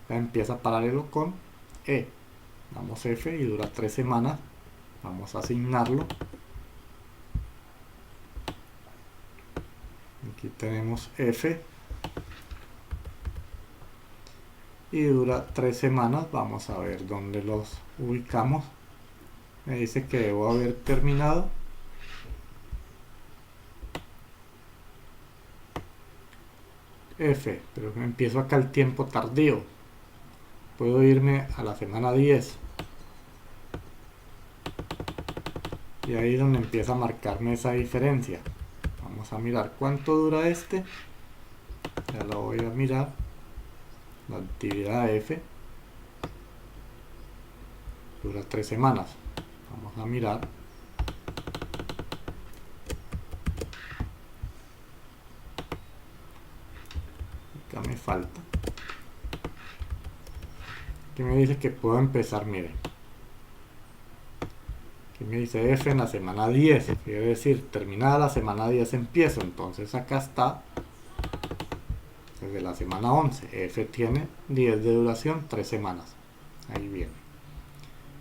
ya empieza paralelo con E. Damos F y dura 3 semanas. Vamos a asignarlo. Aquí tenemos F y dura 3 semanas. Vamos a ver dónde los ubicamos. Me dice que debo haber terminado. F, pero empiezo acá el tiempo tardío. Puedo irme a la semana 10. Y ahí es donde empieza a marcarme esa diferencia. Vamos a mirar cuánto dura este. Ya lo voy a mirar. La actividad F dura 3 semanas. Vamos a mirar. Acá me falta. Aquí me dice que puedo empezar, miren. Aquí me dice F en la semana 10. Quiere decir, terminada la semana 10 empiezo. Entonces acá está. Desde la semana 11. F tiene 10 de duración, 3 semanas. Ahí viene.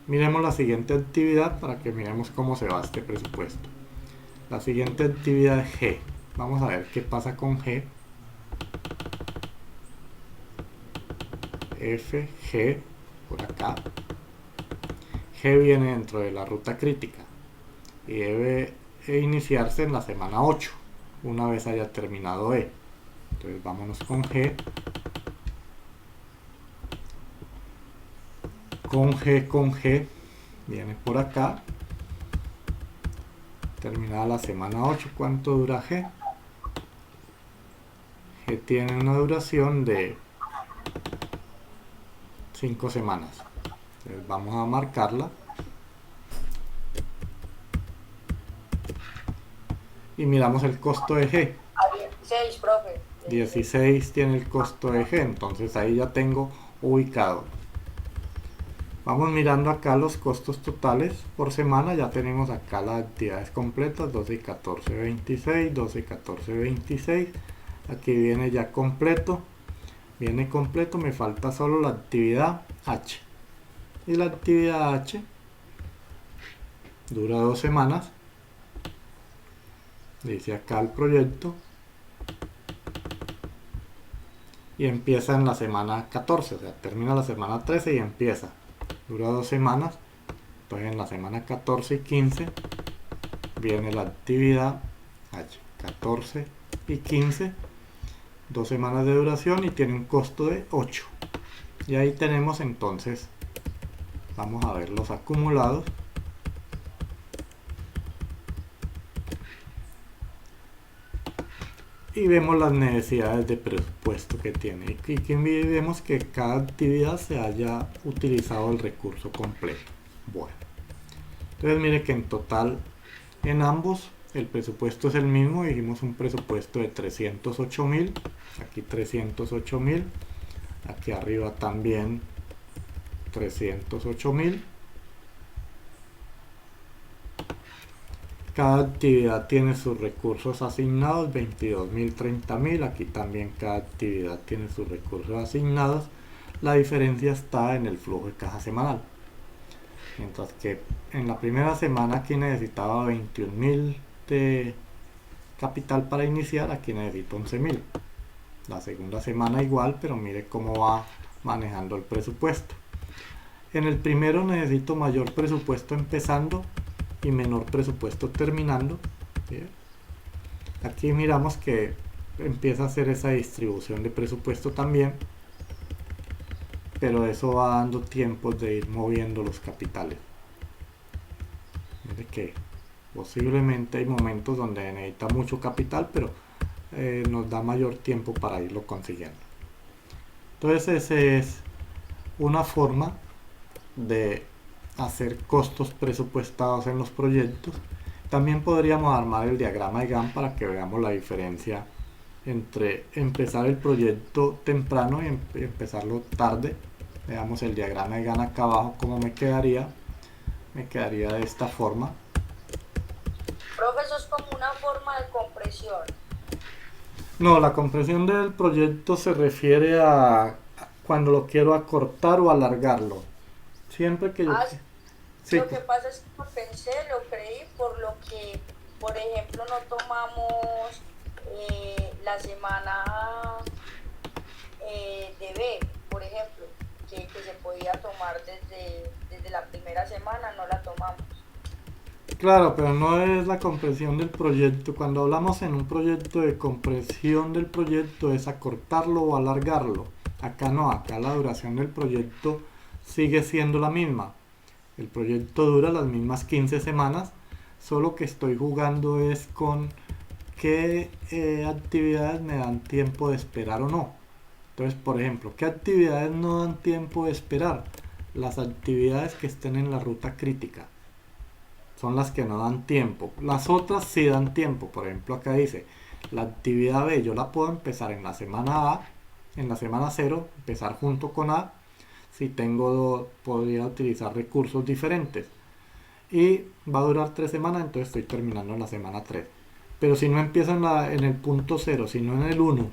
Miremos la siguiente actividad para que miremos cómo se va este presupuesto. La siguiente actividad es G. Vamos a ver qué pasa con G. F, G, por acá. G viene dentro de la ruta crítica y debe iniciarse en la semana 8, una vez haya terminado E. Entonces vámonos con G. Con G, viene por acá. Terminada la semana 8, ¿cuánto dura G? G tiene una duración de 5 semanas. Entonces vamos a marcarla. Y miramos el costo de G. 16, profe. 16 tiene el costo de G, entonces ahí ya tengo ubicado. Vamos mirando acá los costos totales por semana. Ya tenemos acá las actividades completas: 12 y 14, 26, 12 y 14, 26. Aquí viene ya completo. Viene completo, me falta solo la actividad H. Y la actividad H dura 2 semanas. Dice acá el proyecto. Y empieza en la semana 14, o sea, termina la semana 13 y empieza. Dura 2 semanas. Entonces en la semana 14 y 15 viene la actividad H. 14 y 15. 2 semanas de duración y tiene un costo de 8. Y ahí tenemos entonces, vamos a ver los acumulados. Y vemos las necesidades de presupuesto que tiene. Y aquí vemos que cada actividad se haya utilizado el recurso completo. Bueno, entonces mire que en total en ambos el presupuesto es el mismo. Dijimos un presupuesto de 308.000. Aquí 308.000. Aquí arriba también 308.000. Cada actividad tiene sus recursos asignados, 22.000, 30.000. Aquí también cada actividad tiene sus recursos asignados. La diferencia está en el flujo de caja semanal. Mientras que en la primera semana aquí necesitaba 21.000 de capital para iniciar, aquí necesito 11.000. La segunda semana igual, pero mire cómo va manejando el presupuesto. En el primero necesito mayor presupuesto empezando y menor presupuesto terminando. Bien. Aquí miramos que empieza a hacer esa distribución de presupuesto también, pero eso va dando tiempos de ir moviendo los capitales. Mire que posiblemente hay momentos donde necesita mucho capital, pero nos da mayor tiempo para irlo consiguiendo. Entonces esa es una forma de hacer costos presupuestados en los proyectos. También podríamos armar el diagrama de Gantt para que veamos la diferencia entre empezar el proyecto temprano y empezarlo tarde. Veamos el diagrama de Gantt acá abajo, cómo me quedaría. Me quedaría de esta forma. Profe, eso es como una forma de compresión. No, la compresión del proyecto se refiere a cuando lo quiero acortar o alargarlo. Siempre que yo... Ah, Sí, lo que pasa es que lo pensé, lo creí, por lo que, por ejemplo, no tomamos la semana de B, por ejemplo, que se podía tomar desde la primera semana, no la tomamos. claro, pero no es la compresión del proyecto. Cuando hablamos en un proyecto de compresión del proyecto es acortarlo o alargarlo. Acá no, acá la duración del proyecto sigue siendo la misma. El proyecto dura las mismas 15 semanas, solo que estoy jugando es con qué actividades me dan tiempo de esperar o no. Entonces, por ejemplo, ¿qué actividades no dan tiempo de esperar? Las actividades que estén en la ruta crítica son las que no dan tiempo. Las otras sí dan tiempo. Por ejemplo, acá dice, la actividad B yo la puedo empezar en la semana A, en la semana 0, empezar junto con A. Si tengo, podría utilizar recursos diferentes. Y va a durar 3 semanas, entonces estoy terminando en la semana 3. Pero si no empiezo en el punto 0, sino en el 1,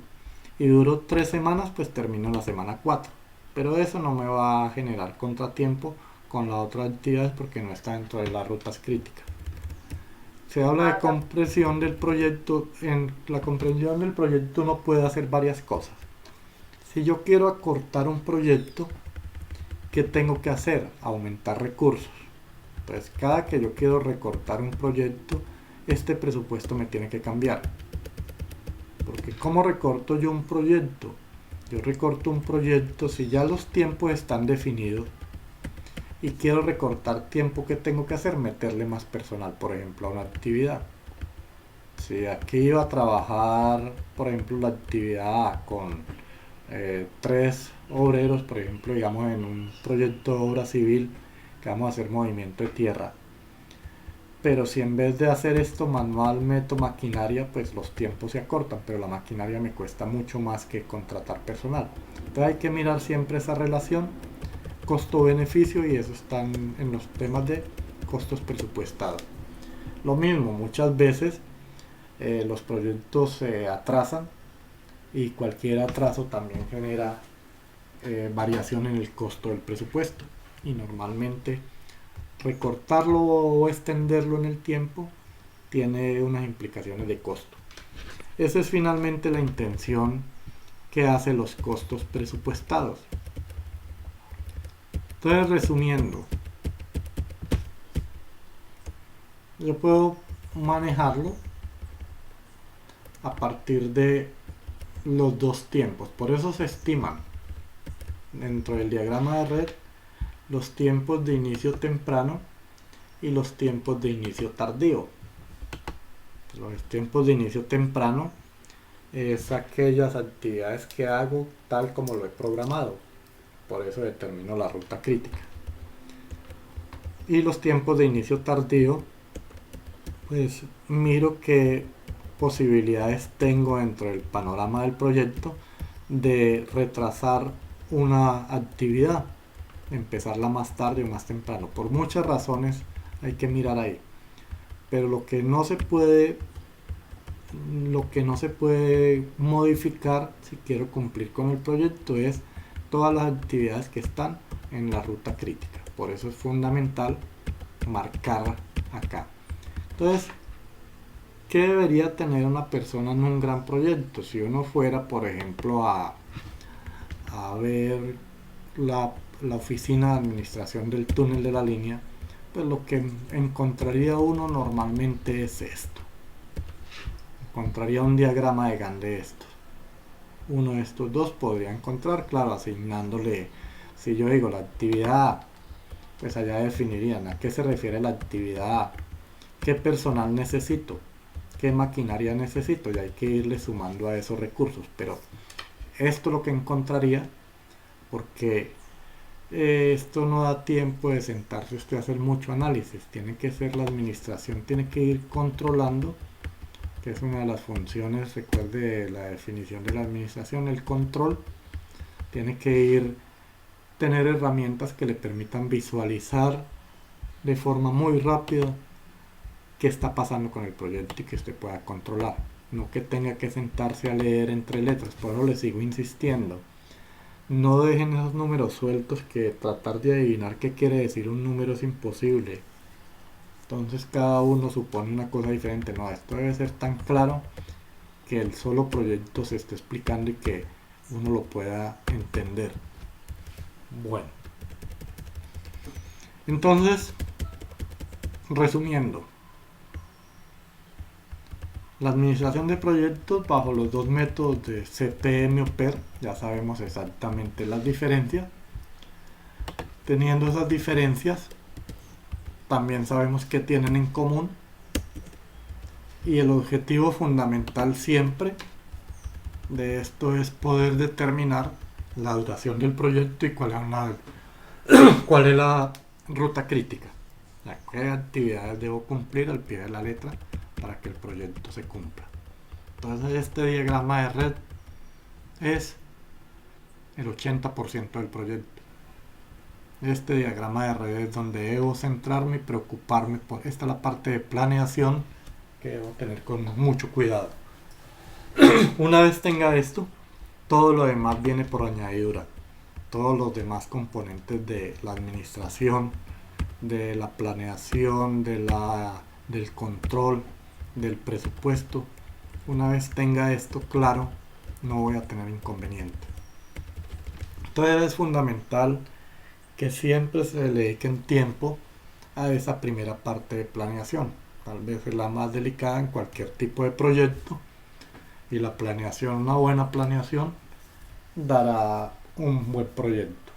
y duro 3 semanas, pues termino en la semana 4. Pero eso no me va a generar contratiempo con las otras actividades porque no está dentro de las rutas críticas. Se habla de Ah, ya. compresión del proyecto. En la compresión del proyecto uno puede hacer varias cosas. Si yo quiero acortar un proyecto, ¿qué tengo que hacer? Aumentar recursos. Entonces, cada que yo quiero recortar un proyecto, este presupuesto me tiene que cambiar. Porque ¿cómo recorto yo un proyecto? Yo recorto un proyecto si ya los tiempos están definidos y quiero recortar tiempo. Que tengo que hacer? Meterle más personal, por ejemplo, a una actividad. Si aquí iba a trabajar, por ejemplo, la actividad A con 3 obreros, por ejemplo, digamos en un proyecto de obra civil que vamos a hacer movimiento de tierra. Pero si en vez de hacer esto manual meto maquinaria, pues los tiempos se acortan, pero la maquinaria me cuesta mucho más que contratar personal. Entonces hay que mirar siempre esa relación costo-beneficio y eso está en los temas de costos presupuestados. Lo mismo, muchas veces los proyectos se atrasan y cualquier atraso también genera variación en el costo del presupuesto y normalmente recortarlo o extenderlo en el tiempo tiene unas implicaciones de costo. Esa es finalmente la intención que hace los costos presupuestados. Entonces, resumiendo, yo puedo manejarlo a partir de los dos tiempos. Por eso se estiman dentro del diagrama de red los tiempos de inicio temprano y los tiempos de inicio tardío. Los tiempos de inicio temprano es aquellas actividades que hago tal como lo he programado. Por eso determino la ruta crítica. Y los tiempos de inicio tardío, pues miro qué posibilidades tengo dentro del panorama del proyecto de retrasar una actividad, empezarla más tarde o más temprano. Por muchas razones hay que mirar ahí. Pero lo que no se puede modificar si quiero cumplir con el proyecto es todas las actividades que están en la ruta crítica. Por eso es fundamental marcar acá. Entonces, ¿qué debería tener una persona en un gran proyecto? Si uno fuera, por ejemplo, a ver la oficina de administración del túnel de la línea, pues lo que encontraría uno normalmente es esto. Encontraría un diagrama de Gantt de estos. Uno de estos dos podría encontrar, claro, asignándole, si yo digo la actividad A, pues allá definirían a qué se refiere la actividad A, qué personal necesito, qué maquinaria necesito, y hay que irle sumando a esos recursos. Pero esto es lo que encontraría, porque esto no da tiempo de sentarse usted a hacer mucho análisis. Tiene que ser la administración, tiene que ir controlando, que es una de las funciones, recuerde la definición de la administración, el control. Tiene que ir tener herramientas que le permitan visualizar de forma muy rápida qué está pasando con el proyecto y que usted pueda controlar. No que tenga que sentarse a leer entre letras. Por eso le sigo insistiendo. No dejen esos números sueltos, que tratar de adivinar qué quiere decir un número es imposible. Entonces cada uno supone una cosa diferente. No, esto debe ser tan claro que el solo proyecto se esté explicando y que uno lo pueda entender. Bueno. Entonces, resumiendo. La administración de proyectos bajo los dos métodos de CPM o PER, ya sabemos exactamente las diferencias. Teniendo esas diferencias, también sabemos qué tienen en común. Y el objetivo fundamental siempre de esto es poder determinar la duración del proyecto y cuál es la ruta crítica. ¿Qué actividades debo cumplir al pie de la letra para que el proyecto se cumpla? Entonces este diagrama de red es el 80% del proyecto. Este diagrama de red es donde debo centrarme y preocuparme por esta, la parte de planeación, que debo tener con mucho cuidado. Una vez tenga esto, todo lo demás viene por añadidura. Todos los demás componentes de la administración, de la planeación, del control, del presupuesto. Una vez tenga esto claro, no voy a tener inconveniente. Entonces es fundamental que siempre se le dediquen tiempo a esa primera parte de planeación. Tal vez es la más delicada en cualquier tipo de proyecto, y la planeación, una buena planeación, dará un buen proyecto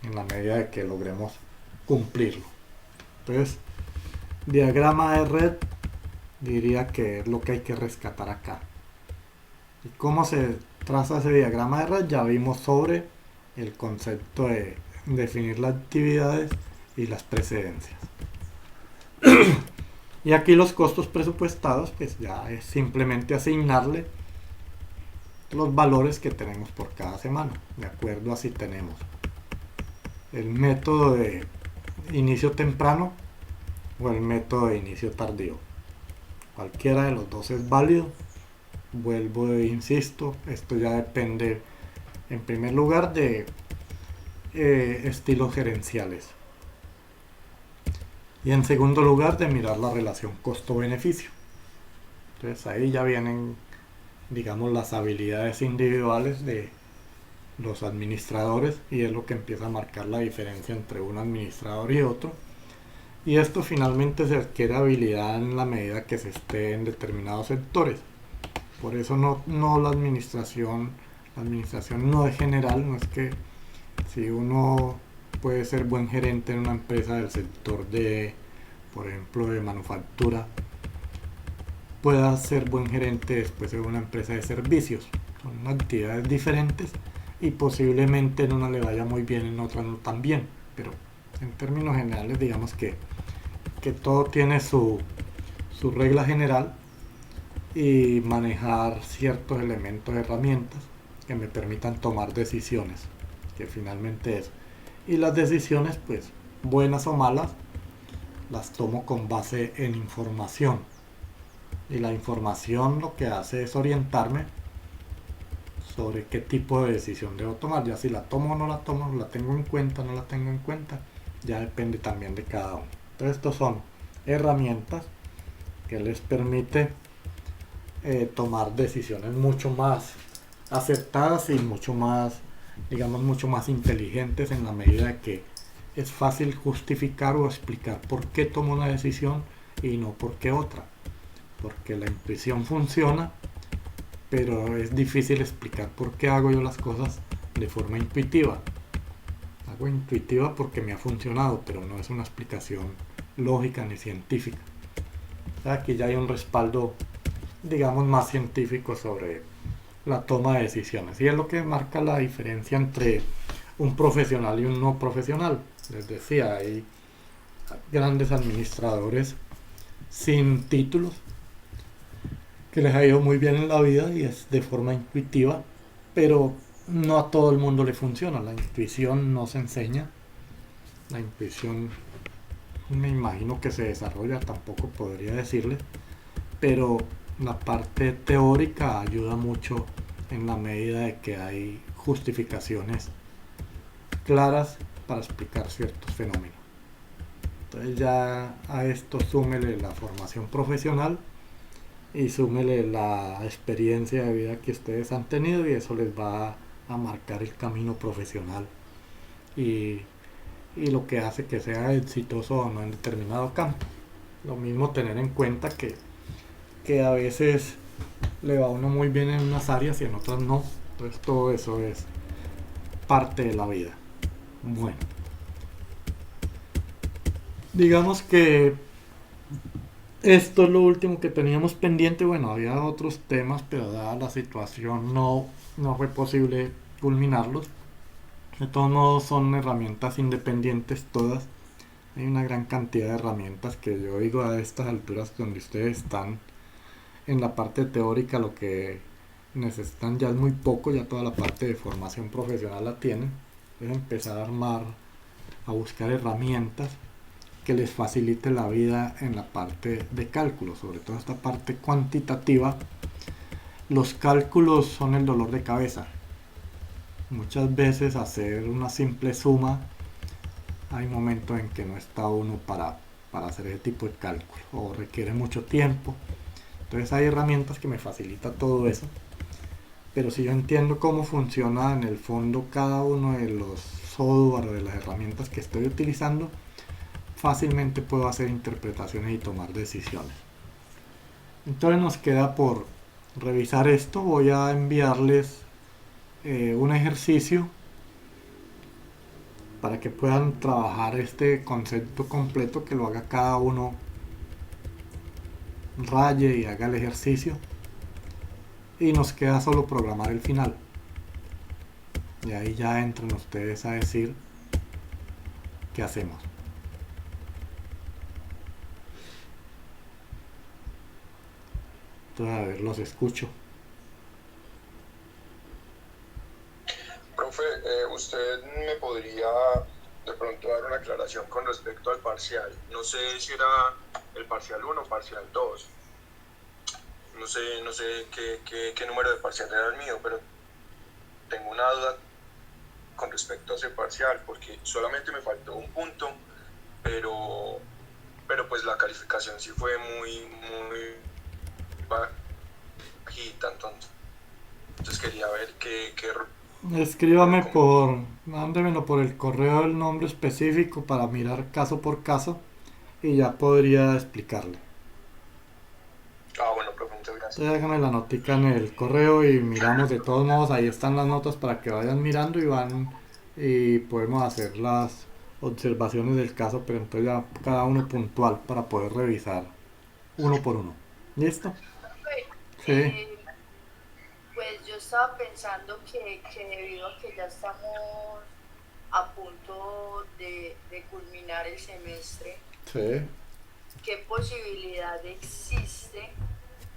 en la medida de que logremos cumplirlo. Entonces, diagrama de red diría que es lo que hay que rescatar acá. ¿Y cómo se traza ese diagrama de red? Ya vimos sobre el concepto de definir las actividades y las precedencias. Y aquí los costos presupuestados, pues ya es simplemente asignarle los valores que tenemos por cada semana, de acuerdo a si tenemos el método de inicio temprano o el método de inicio tardío. Cualquiera de los dos es válido. Vuelvo e insisto, esto ya depende en primer lugar de estilos gerenciales, y en segundo lugar de mirar la relación costo-beneficio. Entonces ahí ya vienen, digamos, las habilidades individuales de los administradores, y es lo que empieza a marcar la diferencia entre un administrador y otro. Y esto finalmente se adquiere habilidad en la medida que se esté en determinados sectores. Por eso no la administración no es general. No es que si uno puede ser buen gerente en una empresa del sector de, por ejemplo, de manufactura, pueda ser buen gerente después en una empresa de servicios. Son actividades diferentes y posiblemente en una le vaya muy bien, en otra no tan bien, pero en términos generales digamos que todo tiene su regla general, y manejar ciertos elementos, herramientas que me permitan tomar decisiones, que finalmente es. Y las decisiones, pues buenas o malas, las tomo con base en información, y la información lo que hace es orientarme sobre qué tipo de decisión debo tomar. Ya si la tomo o no la tomo, la tengo en cuenta o no la tengo en cuenta, ya depende también de cada uno. Entonces estos son herramientas que les permite tomar decisiones mucho más acertadas y mucho más inteligentes, en la medida de que es fácil justificar o explicar por qué tomo una decisión y no por qué otra, porque la intuición funciona, pero es difícil explicar por qué hago yo las cosas de forma intuitiva. Hago intuitiva porque me ha funcionado, pero no es una explicación lógica ni científica. O sea, aquí ya hay un respaldo, digamos, más científico sobre la toma de decisiones, y es lo que marca la diferencia entre un profesional y un no profesional. Les decía, hay grandes administradores sin títulos que les ha ido muy bien en la vida y es de forma intuitiva, pero no a todo el mundo le funciona. La intuición no se enseña. La intuición me imagino que se desarrolla, tampoco podría decirle, pero la parte teórica ayuda mucho en la medida de que hay justificaciones claras para explicar ciertos fenómenos. Entonces ya a esto súmele la formación profesional y súmele la experiencia de vida que ustedes han tenido y eso les va a marcar el camino profesional y, y lo que hace que sea exitoso o no en determinado campo. Lo mismo tener en cuenta que a veces le va a uno muy bien en unas áreas y en otras no. Entonces todo eso es parte de la vida. Bueno, digamos que esto es lo último que teníamos pendiente. Bueno, había otros temas, pero dada la situación no fue posible culminarlos. De todos modos son herramientas independientes todas. Hay una gran cantidad de herramientas que yo digo a estas alturas donde ustedes están en la parte teórica, lo que necesitan ya es muy poco, ya toda la parte de formación profesional la tienen. Es empezar a armar, a buscar herramientas que les facilite la vida en la parte de cálculo, sobre todo esta parte cuantitativa. Los cálculos son el dolor de cabeza. Muchas veces hacer una simple suma, hay momentos en que no está uno para hacer ese tipo de cálculo o requiere mucho tiempo. Entonces hay herramientas que me facilitan todo eso. Pero si yo entiendo cómo funciona en el fondo cada uno de los software o de las herramientas que estoy utilizando, fácilmente puedo hacer interpretaciones y tomar decisiones. Entonces nos queda por revisar esto. Voy a enviarles un ejercicio para que puedan trabajar este concepto completo, que lo haga cada uno, raye y haga el ejercicio, y nos queda solo programar el final, y ahí ya entran ustedes a decir qué hacemos. Entonces, a ver, los escucho. Profe, ¿usted me podría de pronto dar una aclaración con respecto al parcial? No sé si era el parcial 1 o parcial 2. No sé qué número de parcial era el mío, pero tengo una duda con respecto a ese parcial, porque solamente me faltó un punto, pero pues la calificación sí fue muy bajita, entonces quería ver qué Escríbame mándemelo por el correo el nombre específico para mirar caso por caso y ya podría explicarle. Bueno, profe, muchas gracias. Entonces hágame la notica en el correo y miramos. De todos modos, ahí están las notas para que vayan mirando y podemos hacer las observaciones del caso, pero entonces ya cada uno puntual para poder revisar uno por uno. ¿Listo? Sí. Pues yo estaba pensando que debido a que ya estamos a punto de culminar el semestre, Sí. ¿qué posibilidad existe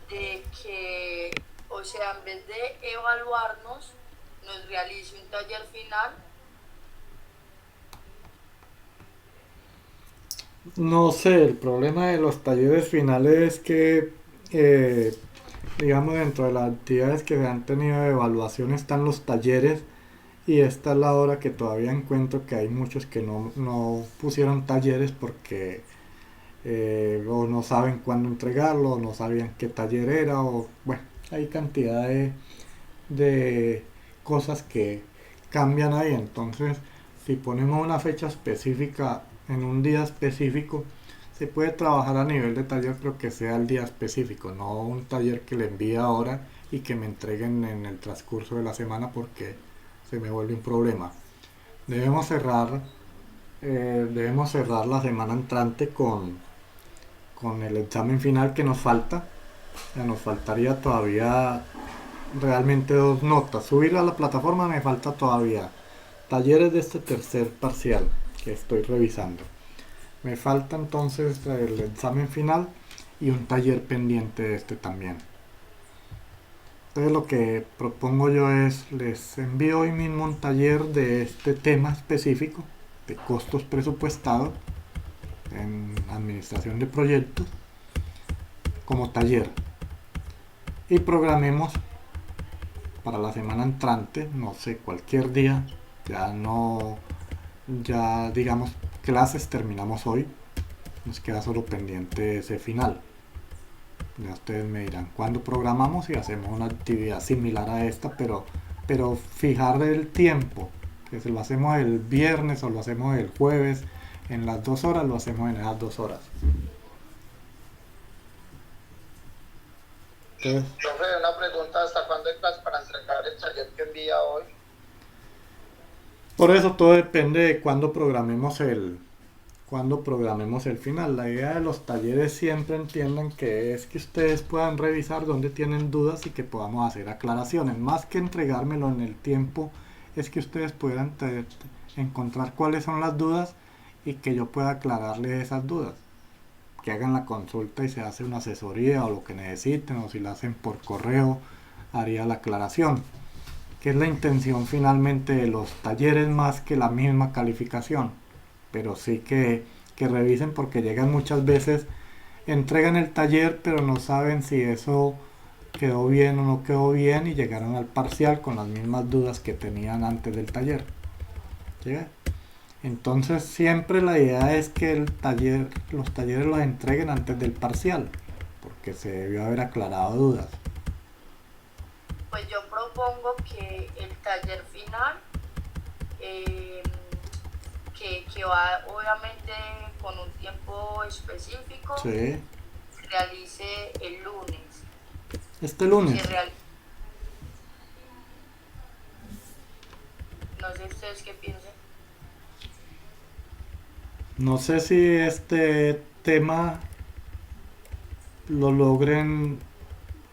de que, o sea, en vez de evaluarnos, nos realice un taller final? No sé, el problema de los talleres finales es que, digamos, dentro de las actividades que se han tenido de evaluación están los talleres, y esta es la hora que todavía encuentro que hay muchos que no pusieron talleres porque o no saben cuándo entregarlo, o no sabían qué taller era, o bueno, hay cantidad de cosas que cambian ahí. Entonces, si ponemos una fecha específica en un día específico, se puede trabajar a nivel de taller, pero que sea el día específico, no un taller que le envíe ahora y que me entreguen en el transcurso de la semana, porque se me vuelve un problema. Debemos cerrar, debemos cerrar la semana entrante con el examen final que nos falta. Ya nos faltaría todavía realmente 2 notas. Subir a la plataforma me falta todavía talleres de este tercer parcial que estoy revisando. Me falta entonces el examen final y un taller pendiente de este también. Entonces lo que propongo yo es, les envío hoy mismo un taller de este tema específico, de costos presupuestados en administración de proyectos, como taller. Y programemos para la semana entrante, no sé, cualquier día, ya digamos, clases terminamos hoy, nos queda solo pendiente ese final. Ya ustedes me dirán cuándo programamos y hacemos una actividad similar a esta, pero fijar el tiempo, que si lo hacemos el viernes o lo hacemos el jueves en las 2 horas, lo hacemos en esas 2 horas. Entonces, Profe, una pregunta, ¿hasta cuándo hay clase para entregar el taller que envía hoy? por eso todo depende de cuándo programemos el final. La idea de los talleres siempre entiendan que es que ustedes puedan revisar dónde tienen dudas y que podamos hacer aclaraciones. Más que entregármelo en el tiempo, es que ustedes puedan encontrar cuáles son las dudas y que yo pueda aclararles esas dudas. Que hagan la consulta y se hace una asesoría o lo que necesiten, o si la hacen por correo, haría la aclaración. Que es la intención finalmente de los talleres más que la misma calificación. Pero sí que revisen, porque llegan muchas veces, entregan el taller pero no saben si eso quedó bien o no quedó bien y llegaron al parcial con las mismas dudas que tenían antes del taller. ¿Sí? Entonces siempre la idea es que los talleres los entreguen antes del parcial, porque se debió haber aclarado dudas. Pues yo propongo que el taller final, que va obviamente con un tiempo específico, Sí. se realice el lunes. Este lunes. No sé ustedes qué piensan. No sé si este tema lo logren.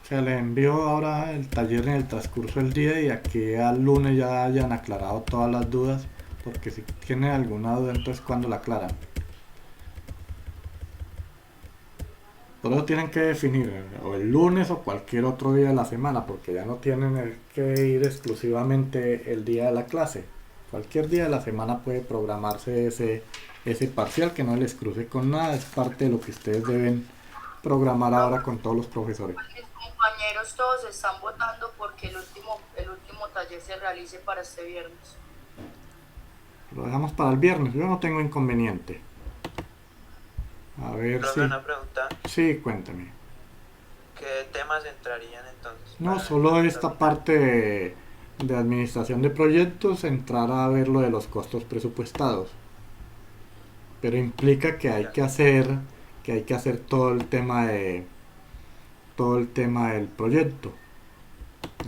O sea, les envío ahora el taller en el transcurso del día y aquí al lunes ya hayan aclarado todas las dudas, porque si tienen alguna duda, entonces ¿cuándo la aclaran? Por eso tienen que definir o el lunes o cualquier otro día de la semana, porque ya no tienen que ir exclusivamente el día de la clase. Cualquier día de la semana puede programarse ese parcial, que no les cruce con nada. Es parte de lo que ustedes deben programar ahora con todos los profesores. Mis compañeros todos están votando porque el último taller se realice para este viernes. Lo dejamos para el viernes, yo no tengo inconveniente. A ver Profe, si... una pregunta, Sí, cuéntame. ¿qué temas entrarían entonces? No, para solo el esta final? parte de administración de proyectos, entrar a ver lo de los costos presupuestados. Pero implica que hay Ya. que hacer todo el tema del proyecto.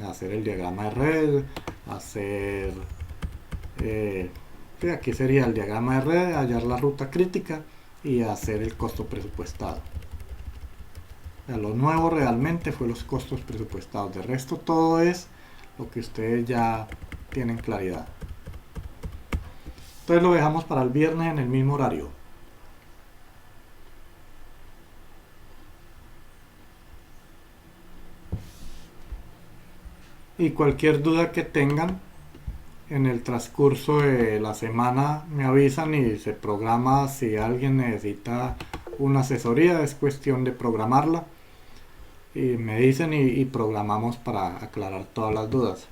Hacer el diagrama de red, hacer... sí, aquí sería el diagrama de red, hallar la ruta crítica y hacer el costo presupuestado. O sea, lo nuevo realmente fue los costos presupuestados. De resto todo es lo que ustedes ya tienen claridad. Entonces lo dejamos para el viernes en el mismo horario. Y cualquier duda que tengan en el transcurso de la semana me avisan y se programa. Si alguien necesita una asesoría, es cuestión de programarla y me dicen y programamos para aclarar todas las dudas.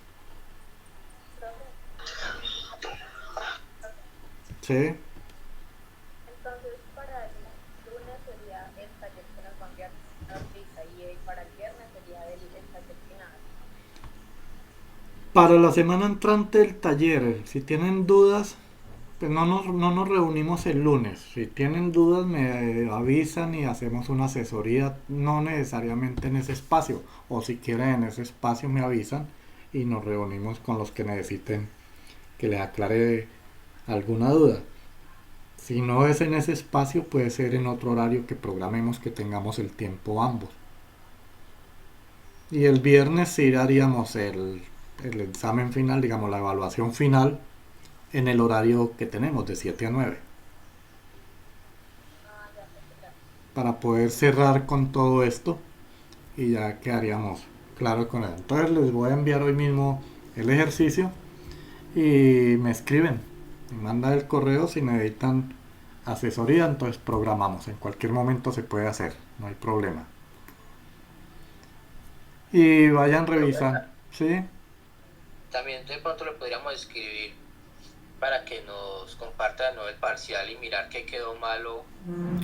¿Sí? Entonces, para el lunes sería el taller que nos va a enviar ahorita y para el viernes sería el taller final. Para la semana entrante el taller, si tienen dudas, pues no nos reunimos el lunes. Si tienen dudas me avisan y hacemos una asesoría, no necesariamente en ese espacio, o si quieren en ese espacio me avisan y nos reunimos con los que necesiten que les aclare alguna duda. Si no es en ese espacio, puede ser en otro horario que programemos, que tengamos el tiempo ambos. Y el viernes sí haríamos el examen final, digamos la evaluación final, en el horario que tenemos de 7 a 9. Para poder cerrar con todo esto y ya quedaríamos claro con él. Entonces les voy a enviar hoy mismo el ejercicio y me escriben, me mandan el correo si necesitan asesoría, entonces programamos. En cualquier momento se puede hacer, no hay problema. Y vayan revisando, ¿sí? También de pronto le podríamos escribir para que nos comparta de nuevo el parcial y mirar qué quedó malo.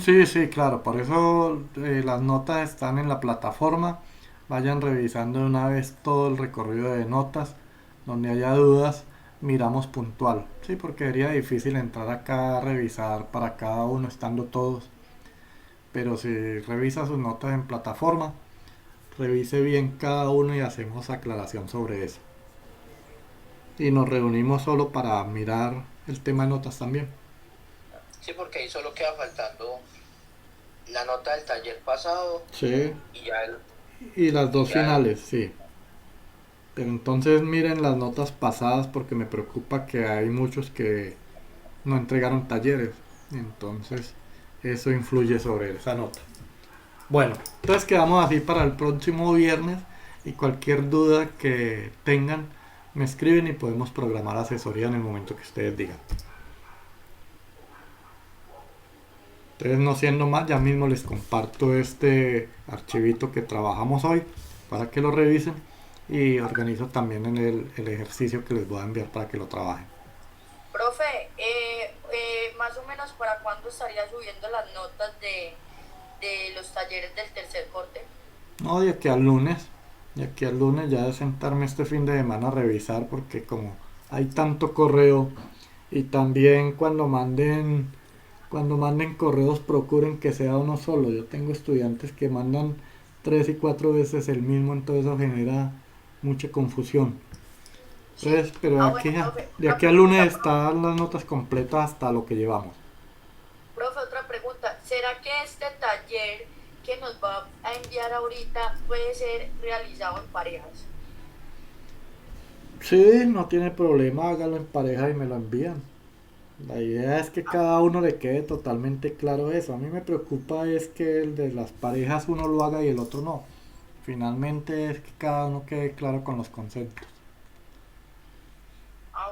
Sí, sí, claro, por eso las notas están en la plataforma. Vayan revisando de una vez todo el recorrido de notas. Donde haya dudas, miramos puntual. Sí, porque sería difícil entrar acá a revisar para cada uno estando todos. Pero si revisa sus notas en plataforma, revise bien cada uno y hacemos aclaración sobre eso. Y nos reunimos solo para mirar el tema de notas también. Sí, porque ahí solo queda faltando la nota del taller pasado Sí, y ya y las dos ya finales, sí. Pero entonces miren las notas pasadas porque me preocupa que hay muchos que no entregaron talleres. Entonces eso influye sobre esa nota. Bueno, entonces quedamos así para el próximo viernes y cualquier duda que tengan me escriben y podemos programar asesoría en el momento que ustedes digan. Entonces no siendo más, ya mismo les comparto este archivito que trabajamos hoy para que lo revisen y organizo también en el ejercicio que les voy a enviar para que lo trabajen. Profe, más o menos para cuándo estaría subiendo las notas de los talleres del tercer corte. No, de aquí al lunes ya de sentarme este fin de semana a revisar porque como hay tanto correo y también cuando manden correos procuren que sea uno solo. Yo tengo estudiantes que mandan 3 y 4 veces el mismo, entonces eso genera mucha confusión. Entonces, pero Bueno, profe, de una aquí al lunes pregunta, están las notas completas hasta lo que llevamos. profe, otra pregunta. ¿Será que este taller que nos va a enviar ahorita puede ser realizado en parejas? Sí, no tiene problema, hágalo en pareja y me lo envían. La idea es que cada uno le quede totalmente claro eso. A mí me preocupa es que el de las parejas uno lo haga y el otro no. Finalmente es que cada uno quede claro con los conceptos.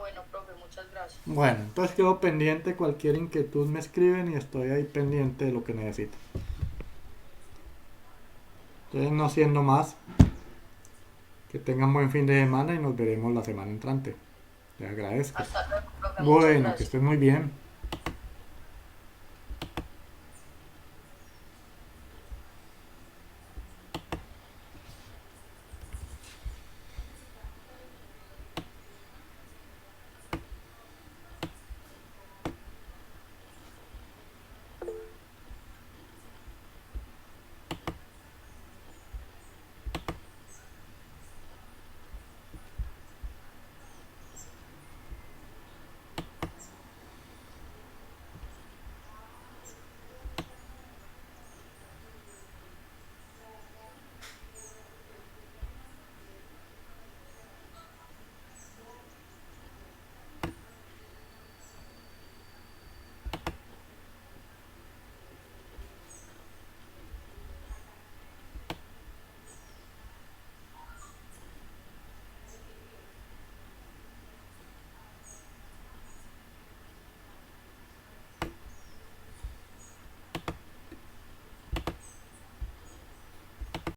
Bueno, profe, muchas gracias. Bueno, entonces quedo pendiente, cualquier inquietud me escriben y estoy ahí pendiente de lo que necesiten. Entonces no siendo más, que tengan buen fin de semana y nos veremos la semana entrante. Les agradezco. Hasta luego, profe, muchas Bueno, que gracias. estén muy bien.